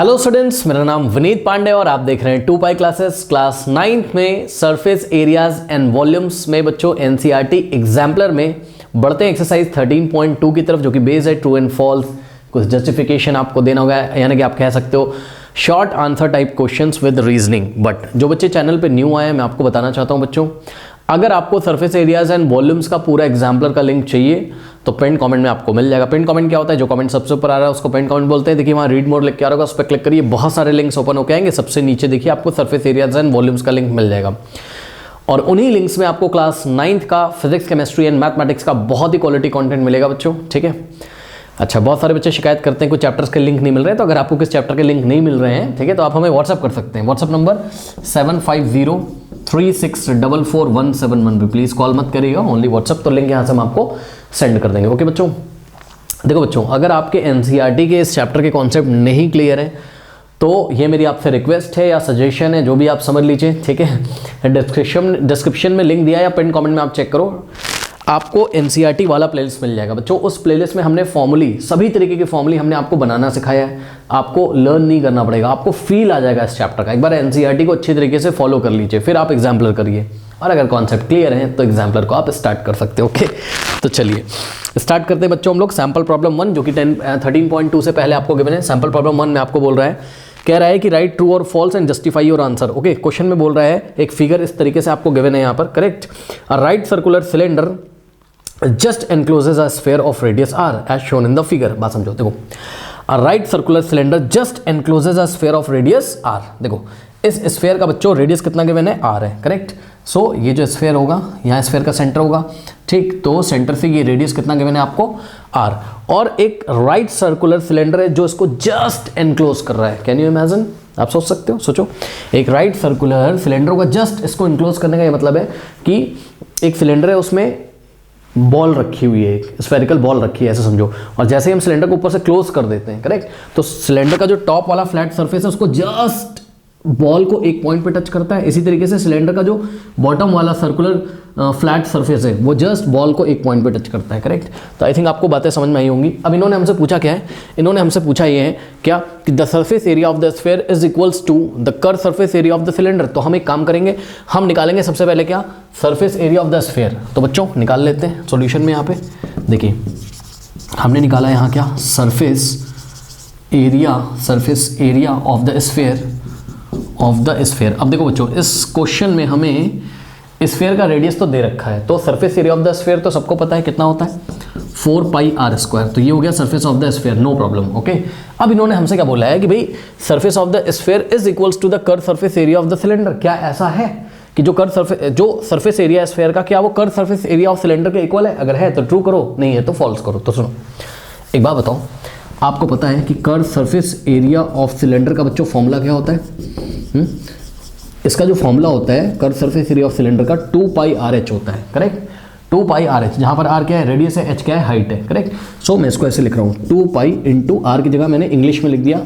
Hello students, मेरा नाम विनीत पांडे और आप देख रहे हैं 2 पाई क्लासेस क्लास 9th में सरफेस एरियाज एंड वॉल्यूम्स में बच्चों एनसीईआरटी एग्जाम्पलर में बढ़ते हैं एक्सरसाइज 13.2 की तरफ, जो कि बेस्ड है ट्रू एंड फॉल्स। कुछ जस्टिफिकेशन आपको देना होगा, यानी कि आप कह सकते हो short answer type questions with reasoning. But जो बच्चे चैनल पे न्यू आए हैं, मैं आपको बताना चाहता हूं बच्चों, अगर आपको सरफेस एरियाज एंड वॉल्यूम्स का पूरा एग्जाम्पलर का लिंक चाहिए तो पिन कमेंट में आपको मिल जाएगा। पिन कमेंट क्या होता है? जो कमेंट सबसे ऊपर आ रहा है उसको पिन कमेंट बोलते हैं। देखिए वहाँ रीड मोड लिख के आ रहा होगा, उस पर क्लिक करिए, बहुत सारे लिंक्स ओपन होकर आएंगे। सबसे नीचे देखिए आपको सरफेस एरियाज एंड वॉल्यूम्स का लिंक मिल जाएगा और उन्हीं लिंक्स में आपको क्लास 9th का फिजिक्स, केमिस्ट्री एंड मैथमेटिक्स का बहुत ही क्वालिटी कंटेंट मिलेगा बच्चों, ठीक है। अच्छा, बहुत सारे बच्चे शिकायत करते हैं कुछ चैप्टर्स के लिंक नहीं मिल रहे हैं, तो अगर आपको किस चैप्टर के लिंक नहीं मिल रहे हैं, ठीक है, तो आप हमें व्हाट्सअप कर सकते हैं। व्हाट्सअप नंबर 7503644171 पे प्लीज़ कॉल मत करिएगा, ओनली व्हाट्सअप। तो लिंक यहाँ से हम आपको सेंड कर देंगे। ओके बच्चों, देखो बच्चों, अगर आपके एनसीईआरटी के इस चैप्टर के कॉन्सेप्ट नहीं क्लियर है तो ये मेरी आपसे रिक्वेस्ट है या सजेशन है, जो भी आप समझ लीजिए, ठीक है। डिस्क्रिप्शन में लिंक दिया है या पिन कमेंट में आप चेक करो, आपको एनसीईआरटी वाला प्लेलिस्ट मिल जाएगा बच्चों। उस प्लेलिस्ट में हमने फॉर्मूली, सभी तरीके के फॉर्मूली हमने आपको बनाना सिखाया है। आपको लर्न नहीं करना पड़ेगा, आपको फील आ जाएगा इस चैप्टर का। एक बार एनसीईआरटी को अच्छी तरीके से फॉलो कर लीजिए, फिर आप एग्जाम्पलर करिए, और अगर कॉन्सेप्ट क्लियर है तो एग्जाम्पलर को आप स्टार्ट कर सकते हो। ओके, तो चलिए स्टार्ट करते हैं बच्चों हम लोग। सैम्पल प्रॉब्लम 1, जो कि 13.2 से पहले आपको गिवन है। सैम्पल प्रॉब्लम 1 में आपको बोल रहा है, कह रहा है कि राइट ट्रू और false and justify your answer. Okay, question में बोल रहा है, एक फिगर इस तरीके से आपको गिवन है यहाँ पर, correct. Right circular cylinder just encloses a sphere of radius r as shown in the figure। बात समझो, देखो, a right circular cylinder just encloses a sphere of radius r। देखो इस स्फेयर का बच्चों रेडियस कितना गिवन है? r है, करेक्ट। सो ये जो स्फेयर होगा, यहाँ स्फेयर का सेंटर होगा, ठीक, तो सेंटर से ये रेडियस कितना गिवन है आपको? r। और एक राइट सर्कुलर सिलेंडर है जो इसको जस्ट एनक्लोज कर रहा है। Can you imagine? आप सोच सकते हो, सोचो, एक राइट सर्कुलर सिलेंडर होगा, जस्ट इसको एनक्लोज करने का ये मतलब है कि एक सिलेंडर है, उसमें बॉल रखी हुई है, एक स्फेरिकल बॉल रखी है, ऐसे समझो, और जैसे ही हम सिलेंडर को ऊपर से क्लोज कर देते हैं, करेक्ट, तो सिलेंडर का जो टॉप वाला फ्लैट सरफेस है उसको जस्ट बॉल को एक पॉइंट पे टच करता है। इसी तरीके से सिलेंडर का जो बॉटम वाला सर्कुलर फ्लैट सरफेस है वो जस्ट बॉल को एक पॉइंट पे टच करता है, करेक्ट। तो आई थिंक आपको बातें समझ में आई होंगी। अब इन्होंने हमसे पूछा क्या है? इन्होंने हमसे पूछा ये है क्या कि the surface area of the sphere is equals to the curve surface area of the cylinder. तो हम एक काम करेंगे, हम निकालेंगे सबसे पहले क्या? Surface area of the sphere. तो बच्चों निकाल लेते हैं सॉल्यूशन में। यहाँ पे देखिए हमने निकाला यहाँ क्या? Surface area of the sphere अब देखो बच्चों, इस क्वेश्चन में हमें स्फीयर का रेडियस तो दे रखा है, तो surface area of the sphere तो सबको पता है कितना होता है, 4πr²। तो ये हो गया surface of the sphere, no problem. Okay, अब इन्होंने हमसे क्या बोला है कि भाई surface of the sphere is equals to the curve surface area of the cylinder. क्या ऐसा है कि जो सरफेस एरिया स्फीयर का, क्या वो curve surface area of cylinder के इक्वल है? अगर है तो ट्रू करो, नहीं है तो फॉल्स करो। तो सुनो, एक बात बताओ, आपको पता है कि curve surface area of cylinder का बच्चों फॉर्मूला क्या होता है? इसका जो फॉर्मूला होता है curve surface area of cylinder का 2πRh होता है, करेक्ट। 2πRh, जहां पर r क्या है? रेडियस है, h क्या है? हाइट है, करेक्ट। सो मैं इसको ऐसे लिख रहा हूं, 2π इंटू r की जगह मैंने इंग्लिश में लिख दिया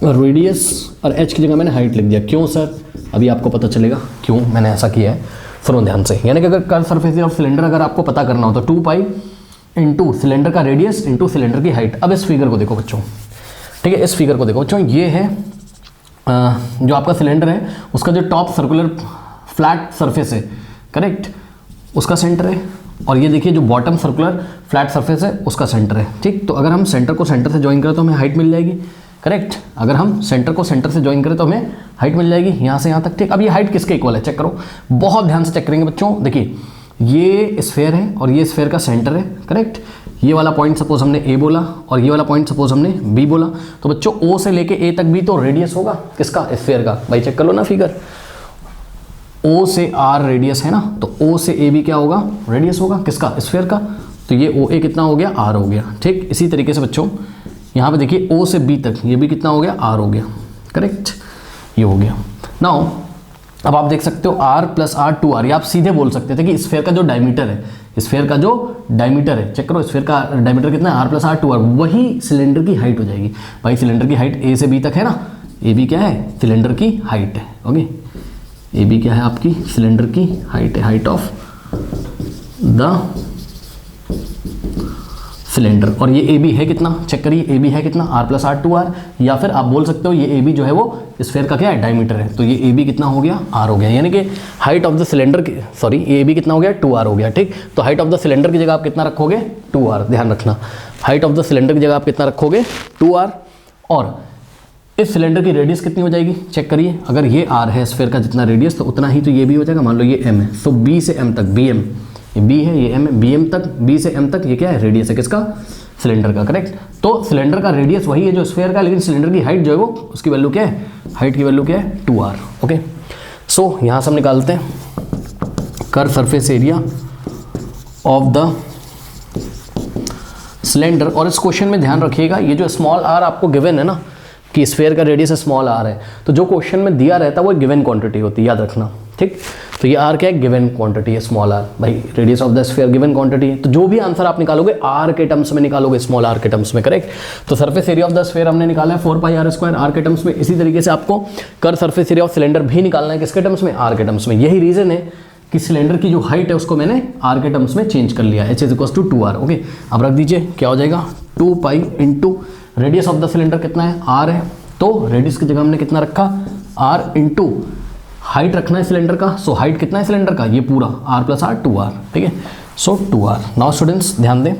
रेडियस और h की जगह मैंने हाइट लिख दिया। क्यों सर? अभी आपको पता चलेगा क्यों मैंने ऐसा किया है, सुनो ध्यान से। यानी कि अगर curve surface area of cylinder अगर आपको पता करना हो तो 2π इंटू सिलेंडर का रेडियस इंटू सिलेंडर की हाइट। अब इस फिगर को देखो बच्चों, ठीक है, इस फिगर को देखो बच्चों, ये है जो आपका सिलेंडर है उसका जो टॉप सर्कुलर फ्लैट सरफेस है, करेक्ट, उसका सेंटर है, और ये देखिए जो बॉटम सर्कुलर फ्लैट सरफेस है उसका सेंटर है, ठीक। तो अगर हम सेंटर को सेंटर से ज्वाइन करें तो हमें हाइट मिल जाएगी, करेक्ट। अगर हम सेंटर को सेंटर से ज्वाइन करें तो हमें हाइट मिल जाएगी यहाँ से यहाँ तक, ठीक। अब ये हाइट किसके इक्वल है? चेक करो, बहुत ध्यान से चेक करेंगे बच्चों। देखिए ये स्फीयर है और ये स्फीयर का सेंटर है, करेक्ट। ये वाला पॉइंट सपोज हमने ए बोला और ये वाला पॉइंट सपोज हमने बी बोला, तो बच्चों ओ से लेके ए तक भी तो रेडियस होगा किसका? स्फीयर का। भाई चेक कर लो ना फिगर, ओ से आर रेडियस है ना, तो ओ से ए भी क्या होगा? रेडियस होगा किसका? स्फीयर का। तो ये ओ ए कितना हो गया? आर हो गया, ठीक। इसी तरीके से बच्चों यहाँ पे देखिए ओ से बी तक ये भी कितना हो गया? आर हो गया, करेक्ट, ये हो गया। नाउ अब आप देख सकते हो r + r 2r, ये आप सीधे बोल सकते थे कि स्फीयर का जो डायमीटर है, स्फीयर का जो डायमीटर है, चेक करो स्फीयर का डायमीटर कितना है? r + r 2r, वही सिलेंडर की हाइट हो जाएगी। भाई सिलेंडर की हाइट a से b तक है ना, ए बी क्या है? सिलेंडर की हाइट है, ओके। ए बी क्या है? आपकी सिलेंडर की हाइट है, हाइट ऑफ द सिलेंडर। और ये ए बी है कितना, चेक करिए, ए बी है कितना, आर प्लस आर 2r, या फिर आप बोल सकते हो ये ए बी जो है वो स्फीयर का क्या है, डायमीटर है, तो ये ए बी कितना हो गया, आर हो गया, यानी कि हाइट ऑफ द सिलेंडर की, सॉरी ए बी कितना हो गया, 2r हो गया, ठीक। तो हाइट ऑफ द सिलेंडर की जगह आप कितना रखोगे, 2r, ध्यान रखना, हाइट ऑफ द सिलेंडर की जगह आप कितना रखोगे, 2r। और इस सिलेंडर की रेडियस कितनी हो जाएगी, चेक करिए, अगर ये r है स्फीयर का जितना रेडियस, तो उतना ही तो ये भी हो जाएगा, मान लो ये m है, तो b से m तक, bm, ये b है, ये m है, bm तक, b से m तक, ये क्या है, रेडियस है किसका, सिलेंडर का, करेक्ट। तो सिलेंडर का रेडियस वही है जो स्फीयर का, लेकिन सिलेंडर की हाइट जो है वो, उसकी वैल्यू क्या है, हाइट की वैल्यू क्या है, 2r, ओके। सो यहाँ से हम निकालते हैं curve surface area of the cylinder. और इस क्वेश्चन में ध्यान रखिएगा, ये जो स्मॉल r आपको गिवन है ना, कि स्फीयर का रेडियस स्मॉल r है, तो जो क्वेश्चन में दिया रहता है वो गिवन क्वांटिटी होती है, याद रखना, ठीक। तो ये r क्या है, गिवन क्वांटिटी है, स्मॉल r, भाई radius of the sphere given quantity है, तो जो भी आंसर आप निकालोगे r के टर्म्स में निकालोगे, स्मॉल r के टर्म्स में, करेक्ट। तो surface area of the sphere हमने निकाला है 4πr² r के टर्म्स में। इसी तरीके से आपको curve surface area of cylinder भी निकालना है, किसके टर्म्स में, r के टर्म्स में। यही रीजन है कि सिलेंडर की जो हाइट है उसको मैंने r के टर्म्स में चेंज कर लिया, h = 2r, ओके। अब रख दीजिए, क्या हो जाएगा, 2π into radius of the cylinder कितना है, r है, तो रेडियस की जगह हमने कितना रखा, r इंटू हाइट रखना है सिलेंडर का, सो हाइट कितना है सिलेंडर का, ये पूरा r प्लस r 2r, ठीक है। सो 2r। नाउ स्टूडेंट्स ध्यान दें,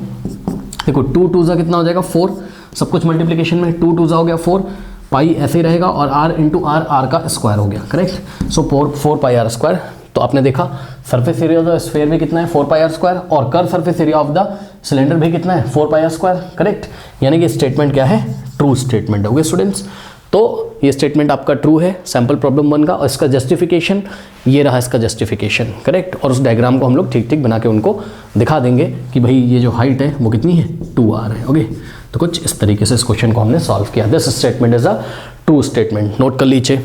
देखो 2 2 जा कितना हो जाएगा, 4, सब कुछ मल्टीप्लिकेशन में, 2 2 जा हो गया 4, पाई ऐसे ही रहेगा, और r इंटू r का स्क्वायर हो गया, करेक्ट। सो 4πr²। तो आपने देखा surface area of the sphere भी कितना है, 4πr², और curve surface area of the cylinder भी कितना है, 4πr², करेक्ट। यानी कि स्टेटमेंट क्या है, ट्रू स्टेटमेंट, ओके स्टूडेंट्स। तो ये स्टेटमेंट आपका ट्रू है सैम्पल प्रॉब्लम 1 का, और इसका जस्टिफिकेशन ये रहा, इसका जस्टिफिकेशन, करेक्ट। और उस डायग्राम को हम लोग ठीक ठीक बना के उनको दिखा देंगे कि भाई ये जो हाइट है वो कितनी है, 2r है, ओके। तो कुछ इस तरीके से इस क्वेश्चन को हमने सॉल्व किया। This statement is a true statement, note कर लीजिए।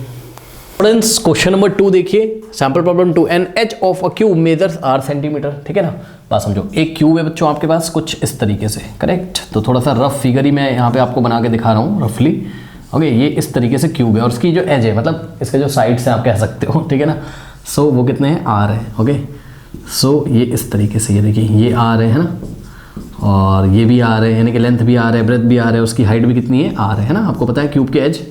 फ्रेंड्स क्वेश्चन नंबर 2 देखिए, sample problem 2, an edge of a cube measures r centimetre, ठीक है ना। बात समझो, एक क्यूब है बच्चों आपके पास कुछ इस तरीके से, करेक्ट। तो थोड़ा सा रफ फिगर ही मैं यहाँ पे आपको बना के दिखा रहा हूँ रफली, ओके। ये इस तरीके से क्यूब है, और इसकी जो एज है, मतलब इसके जो साइड्स हैं आप कह सकते हो, ठीक है ना। सो वो कितने हैं, r है, ओके। सो ये इस तरीके से, ये देखिए ये r है ना, और ये भी r है, यानी कि लेंथ भी r है, ब्रेथ भी r है, उसकी हाइट भी कितनी है, r है ना। आपको पता है क्यूब के एज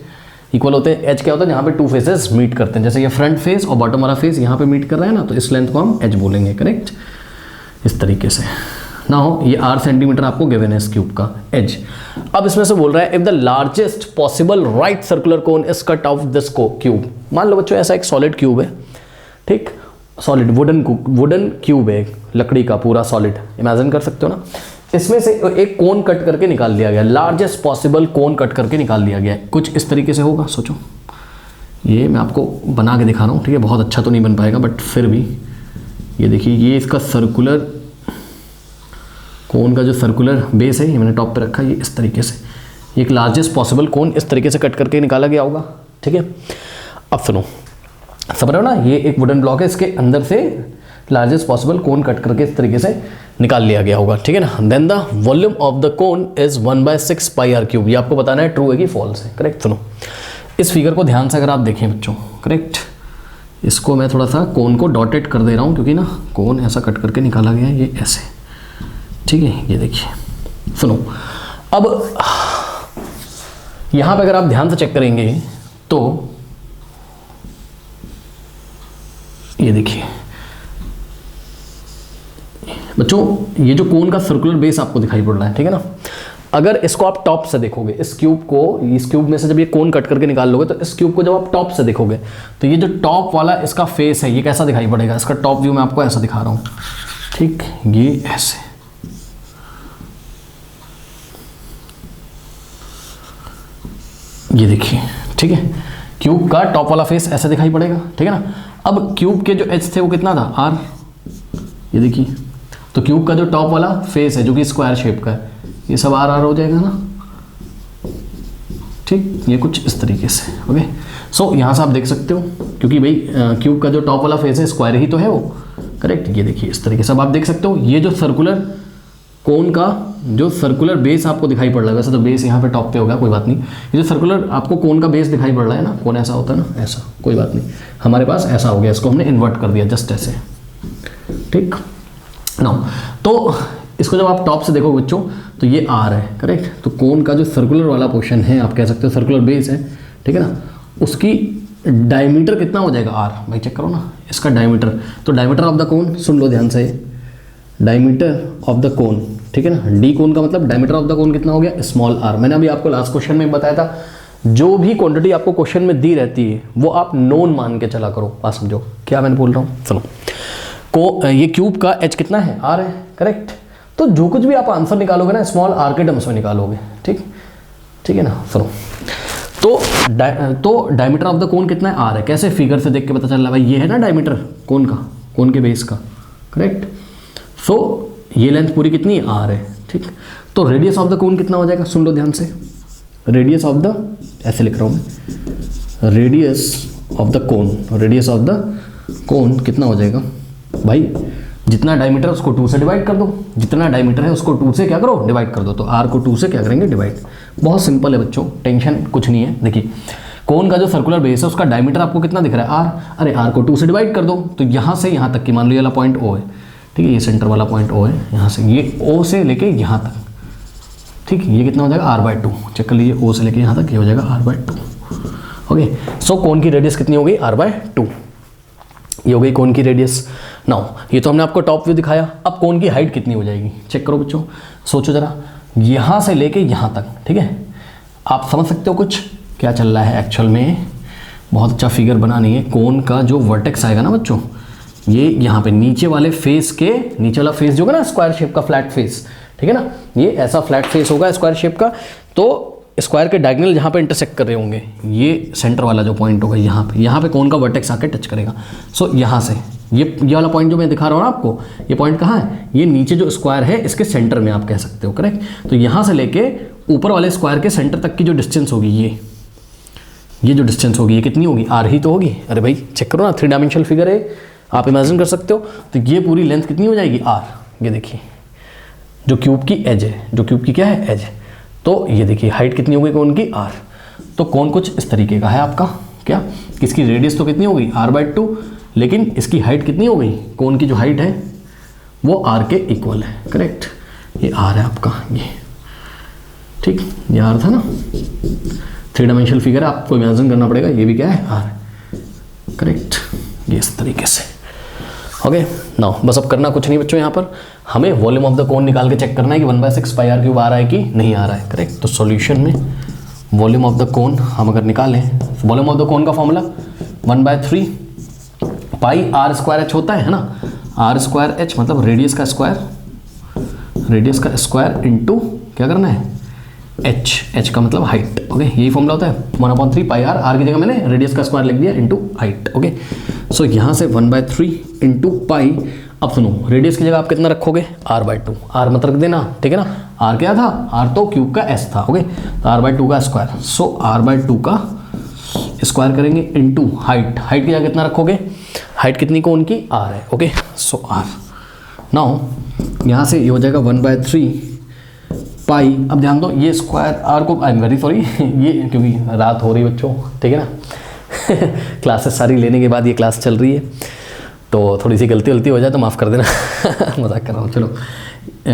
इक्वल होते हैं, एज क्या होता है, जहाँ पे 2 फेसेस मीट करते हैं, जैसे ये फ्रंट फेस और बॉटम वाला फेस यहाँ पे मीट कर रहा है ना, तो इस लेंथ को हम एज बोलेंगे, करेक्ट, इस तरीके से ना हो। ये r सेंटीमीटर आपको गिवन है इस क्यूब का एज। अब इसमें से बोल रहा है, if the largest possible right circular cone is cut off this cube. मान लो बच्चों ऐसा एक सॉलिड क्यूब है, ठीक, सॉलिड वुडन क्यूब है, लकड़ी का पूरा सॉलिड, इमेजिन कर सकते हो ना। इसमें से एक कोन कट करके निकाल लिया गया, लार्जेस्ट पॉसिबल कोन कट करके निकाल लिया गया, कुछ इस तरीके से होगा। सोचो, ये मैं आपको बना के दिखा रहा हूँ, ठीक है, बहुत अच्छा तो नहीं बन पाएगा बट फिर भी ये देखिए, ये इसका सर्कुलर कोन का जो सर्कुलर बेस है, ये मैंने टॉप पे रखा है, ये इस तरीके से, ये एक लार्जेस्ट पॉसिबल कोन इस तरीके से कट करके निकाला गया होगा, ठीक है। अब सुनो, समझ रहे हो ना, ये एक वुडन ब्लॉक है, इसके अंदर से लार्जेस्ट पॉसिबल कोन कट करके इस तरीके से निकाल लिया गया होगा, ठीक है ना। Then the volume of the cone is 1/6 πr³। ये आपको बताना है ट्रू है कि फॉल्स है, करेक्ट। सुनो इस फिगर को ध्यान से अगर आप देखें बच्चों, करेक्ट, इसको मैं थोड़ा सा कोन को डॉटेड कर दे रहा हूँ, क्योंकि ना कोन ऐसा कट करके निकाला गया है, ये ऐसे, ठीक है। ये देखिए, सुनो, अब यहाँ पे अगर आप ध्यान से चेक करेंगे तो ये देखिए बच्चों, ये जो कोन का सर्कुलर बेस आपको दिखाई पड़ रहा है, ठीक है ना। अगर इसको आप टॉप से देखोगे, इस क्यूब में से जब ये कोन कट करके निकाल लोगे, तो इस क्यूब को जब आप टॉप से देखोगे, तो ये जो टॉप वाला इसका फेस है, ये कैसा दिखाई पड़ेगा, इसका टॉप व्यू मैं आपको ऐसा दिखा रहा हूँ, ठीक, ये ऐसे, ये देखिए, ठीक है, क्यूब का टॉप वाला फेस ऐसा दिखाई पड़ेगा, ठीक है ना। अब क्यूब के जो एज थे वो कितना था, r, ये देखिए, तो क्यूब का जो टॉप वाला फेस है जो कि स्क्वायर शेप का है, ये सब r हो जाएगा ना, ठीक, ये कुछ इस तरीके से, ओके। सो यहाँ से आप देख सकते हो, क्योंकि भाई क्यूब का जो टॉप वाला फेस है स्क्वायर ही तो है वो, करेक्ट। ये देखिए इस तरीके से अब आप देख सकते हो, ये जो सर्कुलर कोन का जो सर्कुलर बेस आपको दिखाई पड़ रहा है, वैसे तो बेस यहाँ पे टॉप पे होगा, कोई बात नहीं, ये जो सर्कुलर आपको कोन का बेस दिखाई पड़ रहा है ना, कोन ऐसा होता है ना, ऐसा, कोई बात नहीं, हमारे पास ऐसा हो गया, इसको हमने इन्वर्ट कर दिया जस्ट ऐसे, ठीक ना। तो इसको जब आप टॉप से देखो बच्चों तो ये आर है, करेक्ट। तो कोन का जो सर्कुलर वाला पोर्शन है, आप कह सकते हो सर्कुलर बेस है, ठीक है ना, उसकी डायमीटर कितना हो जाएगा आर, भाई चेक करो ना इसका डायमीटर। तो डायमीटर ऑफ द कोन, सुन लो ध्यान से, डायमीटर ऑफ द कोन, ठीक है ना, डी कोन का मतलब डायमीटर ऑफ द कोन कितना हो गया, स्मॉल आर। मैंने अभी आपको लास्ट क्वेश्चन में बताया था, जो भी क्वांटिटी आपको क्वेश्चन में दी रहती है वो आप नोन मान के चला करो। बात समझो क्या मैंने बोल रहा हूँ, सुनो। ये क्यूब का एच कितना है, आर है, करेक्ट। तो जो कुछ भी आप आंसर निकालोगे ना स्मॉल आर के टर्म्स में निकालोगे, ठीक है ना। सुनो, तो डायमीटर ऑफ द कोन कितना है, आर है। कैसे, फिगर से देख के पता चल रहा है भाई, ये है ना डायमीटर कोन का, कोन के बेस का, करेक्ट। सो ये लेंथ पूरी कितनी है, आर है, ठीक। तो रेडियस ऑफ द कोन कितना हो जाएगा, सुन लो ध्यान से, रेडियस ऑफ द, ऐसे लिख रहा हूँ मैं, radius of the cone, radius of the कोन कितना हो जाएगा भाई, जितना डायमीटर उसको 2 से डिवाइड कर दो, जितना डायमीटर है उसको 2 से क्या करो, डिवाइड कर दो। तो आर को 2 से क्या करेंगे, डिवाइड। बहुत सिंपल है बच्चों, टेंशन कुछ नहीं है। देखिए कोन का जो सर्कुलर बेस है उसका डायमीटर आपको कितना दिख रहा है, आर। अरे आर को 2 से डिवाइड कर दो, तो यहाँ से यहाँ तक की, मान लो ये वाला पॉइंट ओ है, ठीक है, ये सेंटर वाला पॉइंट ओ है, यहाँ से ये ओ से लेके यहाँ तक, ठीक, ये कितना हो जाएगा r/2। चेक कर लीजिए, ओ से लेके यहाँ तक ये हो जाएगा r/2। ओके, सो कोन की रेडियस कितनी हो गई, r/2। ये हो गई कोन की रेडियस। नाउ ये तो हमने आपको टॉप व्यू दिखाया, अब कोन की हाइट कितनी हो जाएगी, चेक करो बच्चों, सोचो जरा, यहाँ से लेके यहाँ तक, ठीक है। आप समझ सकते हो कुछ क्या चल रहा है एक्चुअल में, बहुत अच्छा फिगर बनानी है। कोन का जो वर्टेक्स आएगा ना बच्चों, ये यहाँ पे नीचे वाले फेस के, नीचे वाला फेस जो होगा ना स्क्वायर शेप का फ्लैट फेस, ठीक है ना, ये ऐसा फ्लैट फेस होगा स्क्वायर शेप का। तो स्क्वायर के डायगोनल जहाँ पे इंटरसेक्ट कर रहे होंगे, ये सेंटर वाला जो पॉइंट होगा यहाँ पे कोन का वर्टेक्स आके टच करेगा। सो यहाँ से ये वाला पॉइंट जो मैं दिखा रहा हूँ ना आपको, ये पॉइंट कहाँ है, ये नीचे जो स्क्वायर है इसके सेंटर में आप कह सकते हो, करेक्ट। तो यहाँ से लेके ऊपर वाले स्क्वायर के सेंटर तक की जो डिस्टेंस होगी, ये जो डिस्टेंस होगी, ये कितनी होगी, आर ही तो होगी। अरे भाई चेक करो ना, 3 डायमेंशनल फिगर है, आप इमेजिन कर सकते हो। तो ये पूरी लेंथ कितनी हो जाएगी, आर। ये देखिए जो क्यूब की एज है, जो क्यूब की क्या है, एज है। तो ये देखिए हाइट कितनी हो गई कोन की, आर। तो कोन कुछ इस तरीके का है आपका, क्या, इसकी रेडियस तो कितनी हो गई, r/2, लेकिन इसकी हाइट कितनी हो गई, कोन की जो हाइट है वो आर के इक्वल है, करेक्ट। ये आर है आपका, ये ठीक, ये आर था ना, 3 डायमेंशनल फिगर है, आपको इमेजिन करना पड़ेगा, ये भी क्या है, आर, करेक्ट। ये इस तरीके से, ओके। नाउ बस अब करना कुछ नहीं बच्चों, यहाँ पर हमें वॉल्यूम ऑफ द कोन निकाल के चेक करना है कि 1/6 πr³ आ रहा है कि नहीं आ रहा है, करेक्ट। तो सॉल्यूशन में वॉल्यूम ऑफ द कोन हम अगर निकालें, वॉल्यूम ऑफ द कोन का फॉर्मूला 1/3 πr² होता है ना, r² मतलब रेडियस का स्क्वायर इंटू क्या करना है, h का मतलब हाइट, ओके। यही फॉर्मूला होता है 1/3 πr, r की जगह मैंने रेडियस का स्क्वायर लिख दिया इंटू हाइट, ओके। सो यहाँ से 1/3 इंटू पाई। अब सुनो, रेडियस की जगह आप कितना रखोगे, r/2, r मत रख देना, ठीक है ना। r क्या था, r तो क्यूब का s था, ओके। तो r/2 का स्क्वायर, सो r/2 का स्क्वायर करेंगे इंटू हाइट की जगह कितना रखोगे, हाइट कितनी कोन की, r है, ओके। सो r। नाउ यहाँ से ये हो जाएगा 1/3 पाई। अब ध्यान दो, ये स्क्वायर आर को, आई एम वेरी सॉरी, ये क्योंकि रात हो रही है बच्चों, ठीक है ना क्लासेस सारी लेने के बाद ये क्लास चल रही है, तो थोड़ी सी गलती हो जाए तो माफ़ कर देना मजाक कर रहा हूँ, चलो।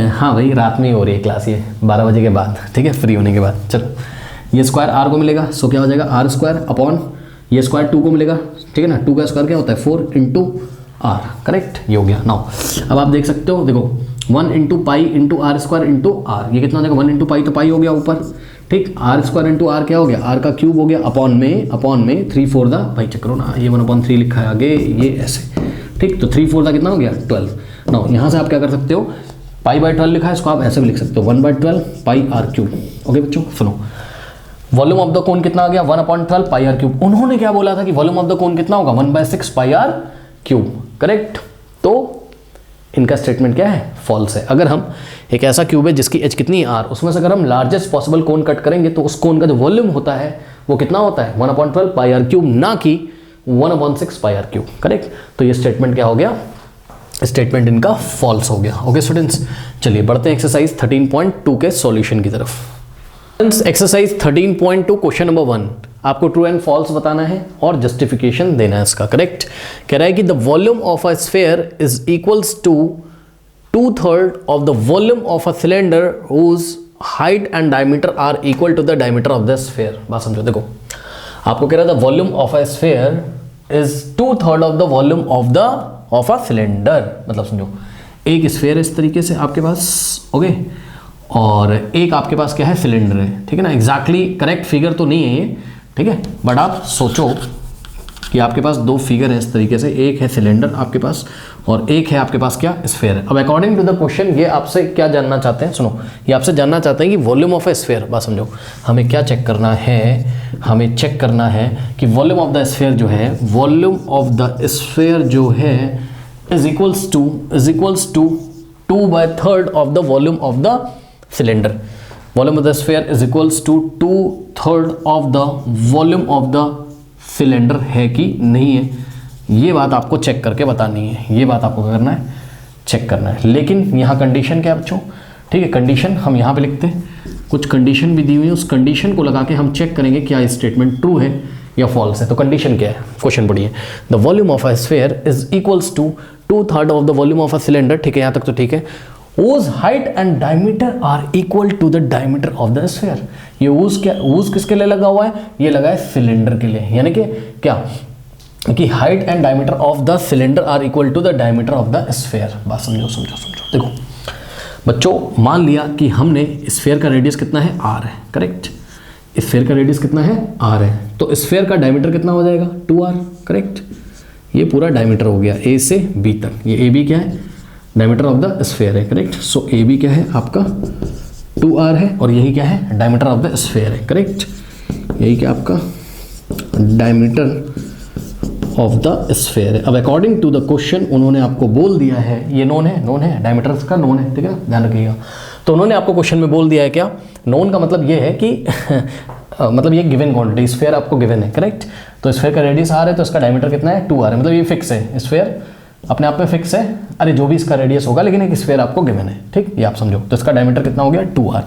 हाँ भाई रात में ही हो रही है क्लास, ये 12 बजे के बाद, ठीक है, फ्री होने के बाद। चलो ये स्क्वायर आर को मिलेगा, सो क्या हो जाएगा, r² अपॉन ये स्क्वायर 2 को मिलेगा, ठीक है ना। 2 का स्क्वायर क्या होता है, 4 इंटू आर, करेक्ट। ये हो गया। नाउ अब आप देख सकते हो, देखो 1 into pi into r² into r, ये कितना हो जाएगा, 1 इंटू पाई तो पाई हो गया ऊपर, ठीक। r² इंटू आर क्या हो गया, आर का क्यूब हो गया, अपॉन में 3/4 भाई चेक करो ना, ये 1/3 लिखा है आगे, ये ऐसे, ठीक। तो 3/4 कितना हो गया, 12। नाउ यहाँ से आप क्या कर सकते हो, π/12 लिखा है, इसको आप ऐसे भी लिख सकते हो, 1/12 πr³। ओके बच्चों सुनो, वॉल्यूम ऑफ द कोन कितना आ गया, 1/12 πr³। उन्होंने क्या बोला था कि वॉल्यूम ऑफ द कोन कितना होगा, 1/6 πr³, करेक्ट। तो इनका स्टेटमेंट क्या है, फॉल्स है। अगर हम एक ऐसा क्यूब है जिसकी एज कितनी है, आर, उसमें से अगर हम लार्जेस्ट पॉसिबल कोन कट करेंगे तो उस कोन का जो वॉल्यूम होता है वो कितना होता है, 1/12 πr³, ना कि 1/6 πr³, करेक्ट। तो ये स्टेटमेंट क्या हो गया, स्टेटमेंट इनका फॉल्स हो गया। ओके स्टूडेंट्स, चलिए बढ़ते हैं एक्सरसाइज 13.2 के सॉल्यूशन की तरफ। एक्सरसाइज 13.2 क्वेश्चन नंबर 1, आपको ट्रू एंड फॉल्स बताना है और जस्टिफिकेशन देना है इसका, करेक्ट। कह रहा है कि the volume of a sphere is equals to 2/3 of the volume of a cylinder whose height and diameter are equal to the diameter of the sphere। बात समझो, देखो आपको कह रहा था volume of a sphere is 2/3 of the volume of a cylinder. मतलब समझो एक स्फीयर इस तरीके से आपके पास, ओके, और एक आपके पास क्या है, सिलेंडर है, ठीक है ना। एग्जैक्टली करेक्ट फिगर तो नहीं है ये, ठीक है, बट आप सोचो कि आपके पास दो फिगर हैं इस तरीके से, एक है सिलेंडर आपके पास और एक है आपके पास क्या, स्फीयर है। अब अकॉर्डिंग टू द क्वेश्चन ये आपसे क्या जानना चाहते हैं, सुनो, ये आपसे जानना चाहते हैं कि वॉल्यूम ऑफ ए स्फीयर। बात समझो, हमें क्या चेक करना है, हमें चेक करना है कि वॉल्यूम ऑफ द स्फीयर जो है, वॉल्यूम ऑफ द स्फीयर जो है is equals to 2/3 of the volume of the cylinder. Volume of the sphere is equals to 2/3 of the volume of the cylinder है कि नहीं है, ये बात आपको चेक करके बतानी है, ये बात आपको करना है, चेक करना है। लेकिन यहाँ कंडीशन क्या है बच्चों, ठीक है, कंडीशन हम यहाँ पे लिखते हैं, कुछ कंडीशन भी दी हुई है, उस कंडीशन को लगा के हम चेक करेंगे क्या स्टेटमेंट ट्रू है या फॉल्स है। तो कंडीशन क्या है, क्वेश्चन पढ़िए, the volume of a sphere is equals to 2/3 of the volume of a cylinder, ठीक है, यहाँ तक तो ठीक है। whose height and diameter are equal to the diameter of the sphere। ये whose क्या, whose किसके लिए लगा हुआ है, ये लगा है सिलेंडर के लिए, यानी कि क्या कि height and diameter of the cylinder are equal to the diameter of the sphere. बात समझो समझो समझो, देखो बच्चों, मान लिया कि हमने स्फीयर का रेडियस कितना है, r है, करेक्ट, स्फीयर का रेडियस कितना है, r है, तो स्फीयर का डायमीटर कितना हो जाएगा, 2r, करेक्ट, ये पूरा डायमीटर हो गया a से b तक, ये ab क्या है, डायमीटर ऑफ द स्फीयर है, करेक्ट। सो ए बी क्या है आपका 2r है और यही क्या है, डायमीटर ऑफ द स्फीयर है, करेक्ट, यही क्या आपका डायमीटर ऑफ द स्फीयर है। अब अकॉर्डिंग टू द क्वेश्चन उन्होंने आपको बोल दिया है, ये नोन है, डायमीटर का नोन है, ठीक है, ध्यान रखिएगा। तो उन्होंने आपको क्वेश्चन में बोल दिया है क्या, नोन का मतलब ये है कि मतलब ये गिवन क्वांटिटी, स्फीयर आपको गिवन है, करेक्ट। तो स्फीयर का रेडियस r है तो इसका डायमीटर कितना है, 2r है, मतलब ये फिक्स है, स्फीयर अपने आप में फिक्स है, अरे जो भी इसका रेडियस होगा, लेकिन एक स्फीयर आपको गिवन है, ठीक, ये आप समझो। तो इसका डायमीटर कितना हो गया, 2r।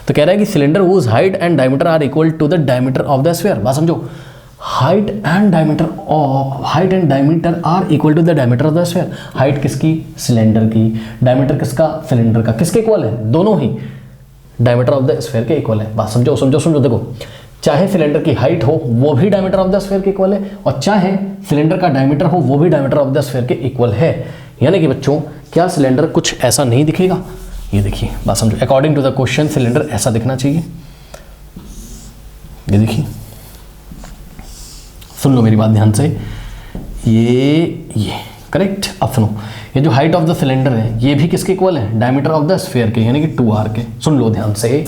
तो कह रहा है कि cylinder whose height and diameter are equal to the diameter of the sphere. बात समझो, height and diameter are equal to the diameter of the sphere. Height किसकी, सिलेंडर की, डायमीटर किसका, सिलेंडर का, किसके इक्वल है, दोनों ही डायमीटर ऑफ द स्फीयर के इक्वल है। बात समझो समझो समझो, देखो चाहे सिलेंडर की हाइट हो वो भी डायमीटर ऑफ द स्फीयर के इक्वल है, और चाहे सिलेंडर का डायमीटर हो वो भी डायमीटर ऑफ द स्फीयर के इक्वल है। यानी कि बच्चों क्या सिलेंडर कुछ ऐसा नहीं दिखेगा, ये देखिए, बात समझो, according to the question cylinder ऐसा दिखना चाहिए, ये देखिए, सुन लो मेरी बात ध्यान से, ये करेक्ट। अब सुनो, ये जो हाइट ऑफ द सिलेंडर है ये भी किसके इक्वल है, डायमीटर ऑफ द स्फीयर के, यानी कि 2r के। सुन लो ध्यान से,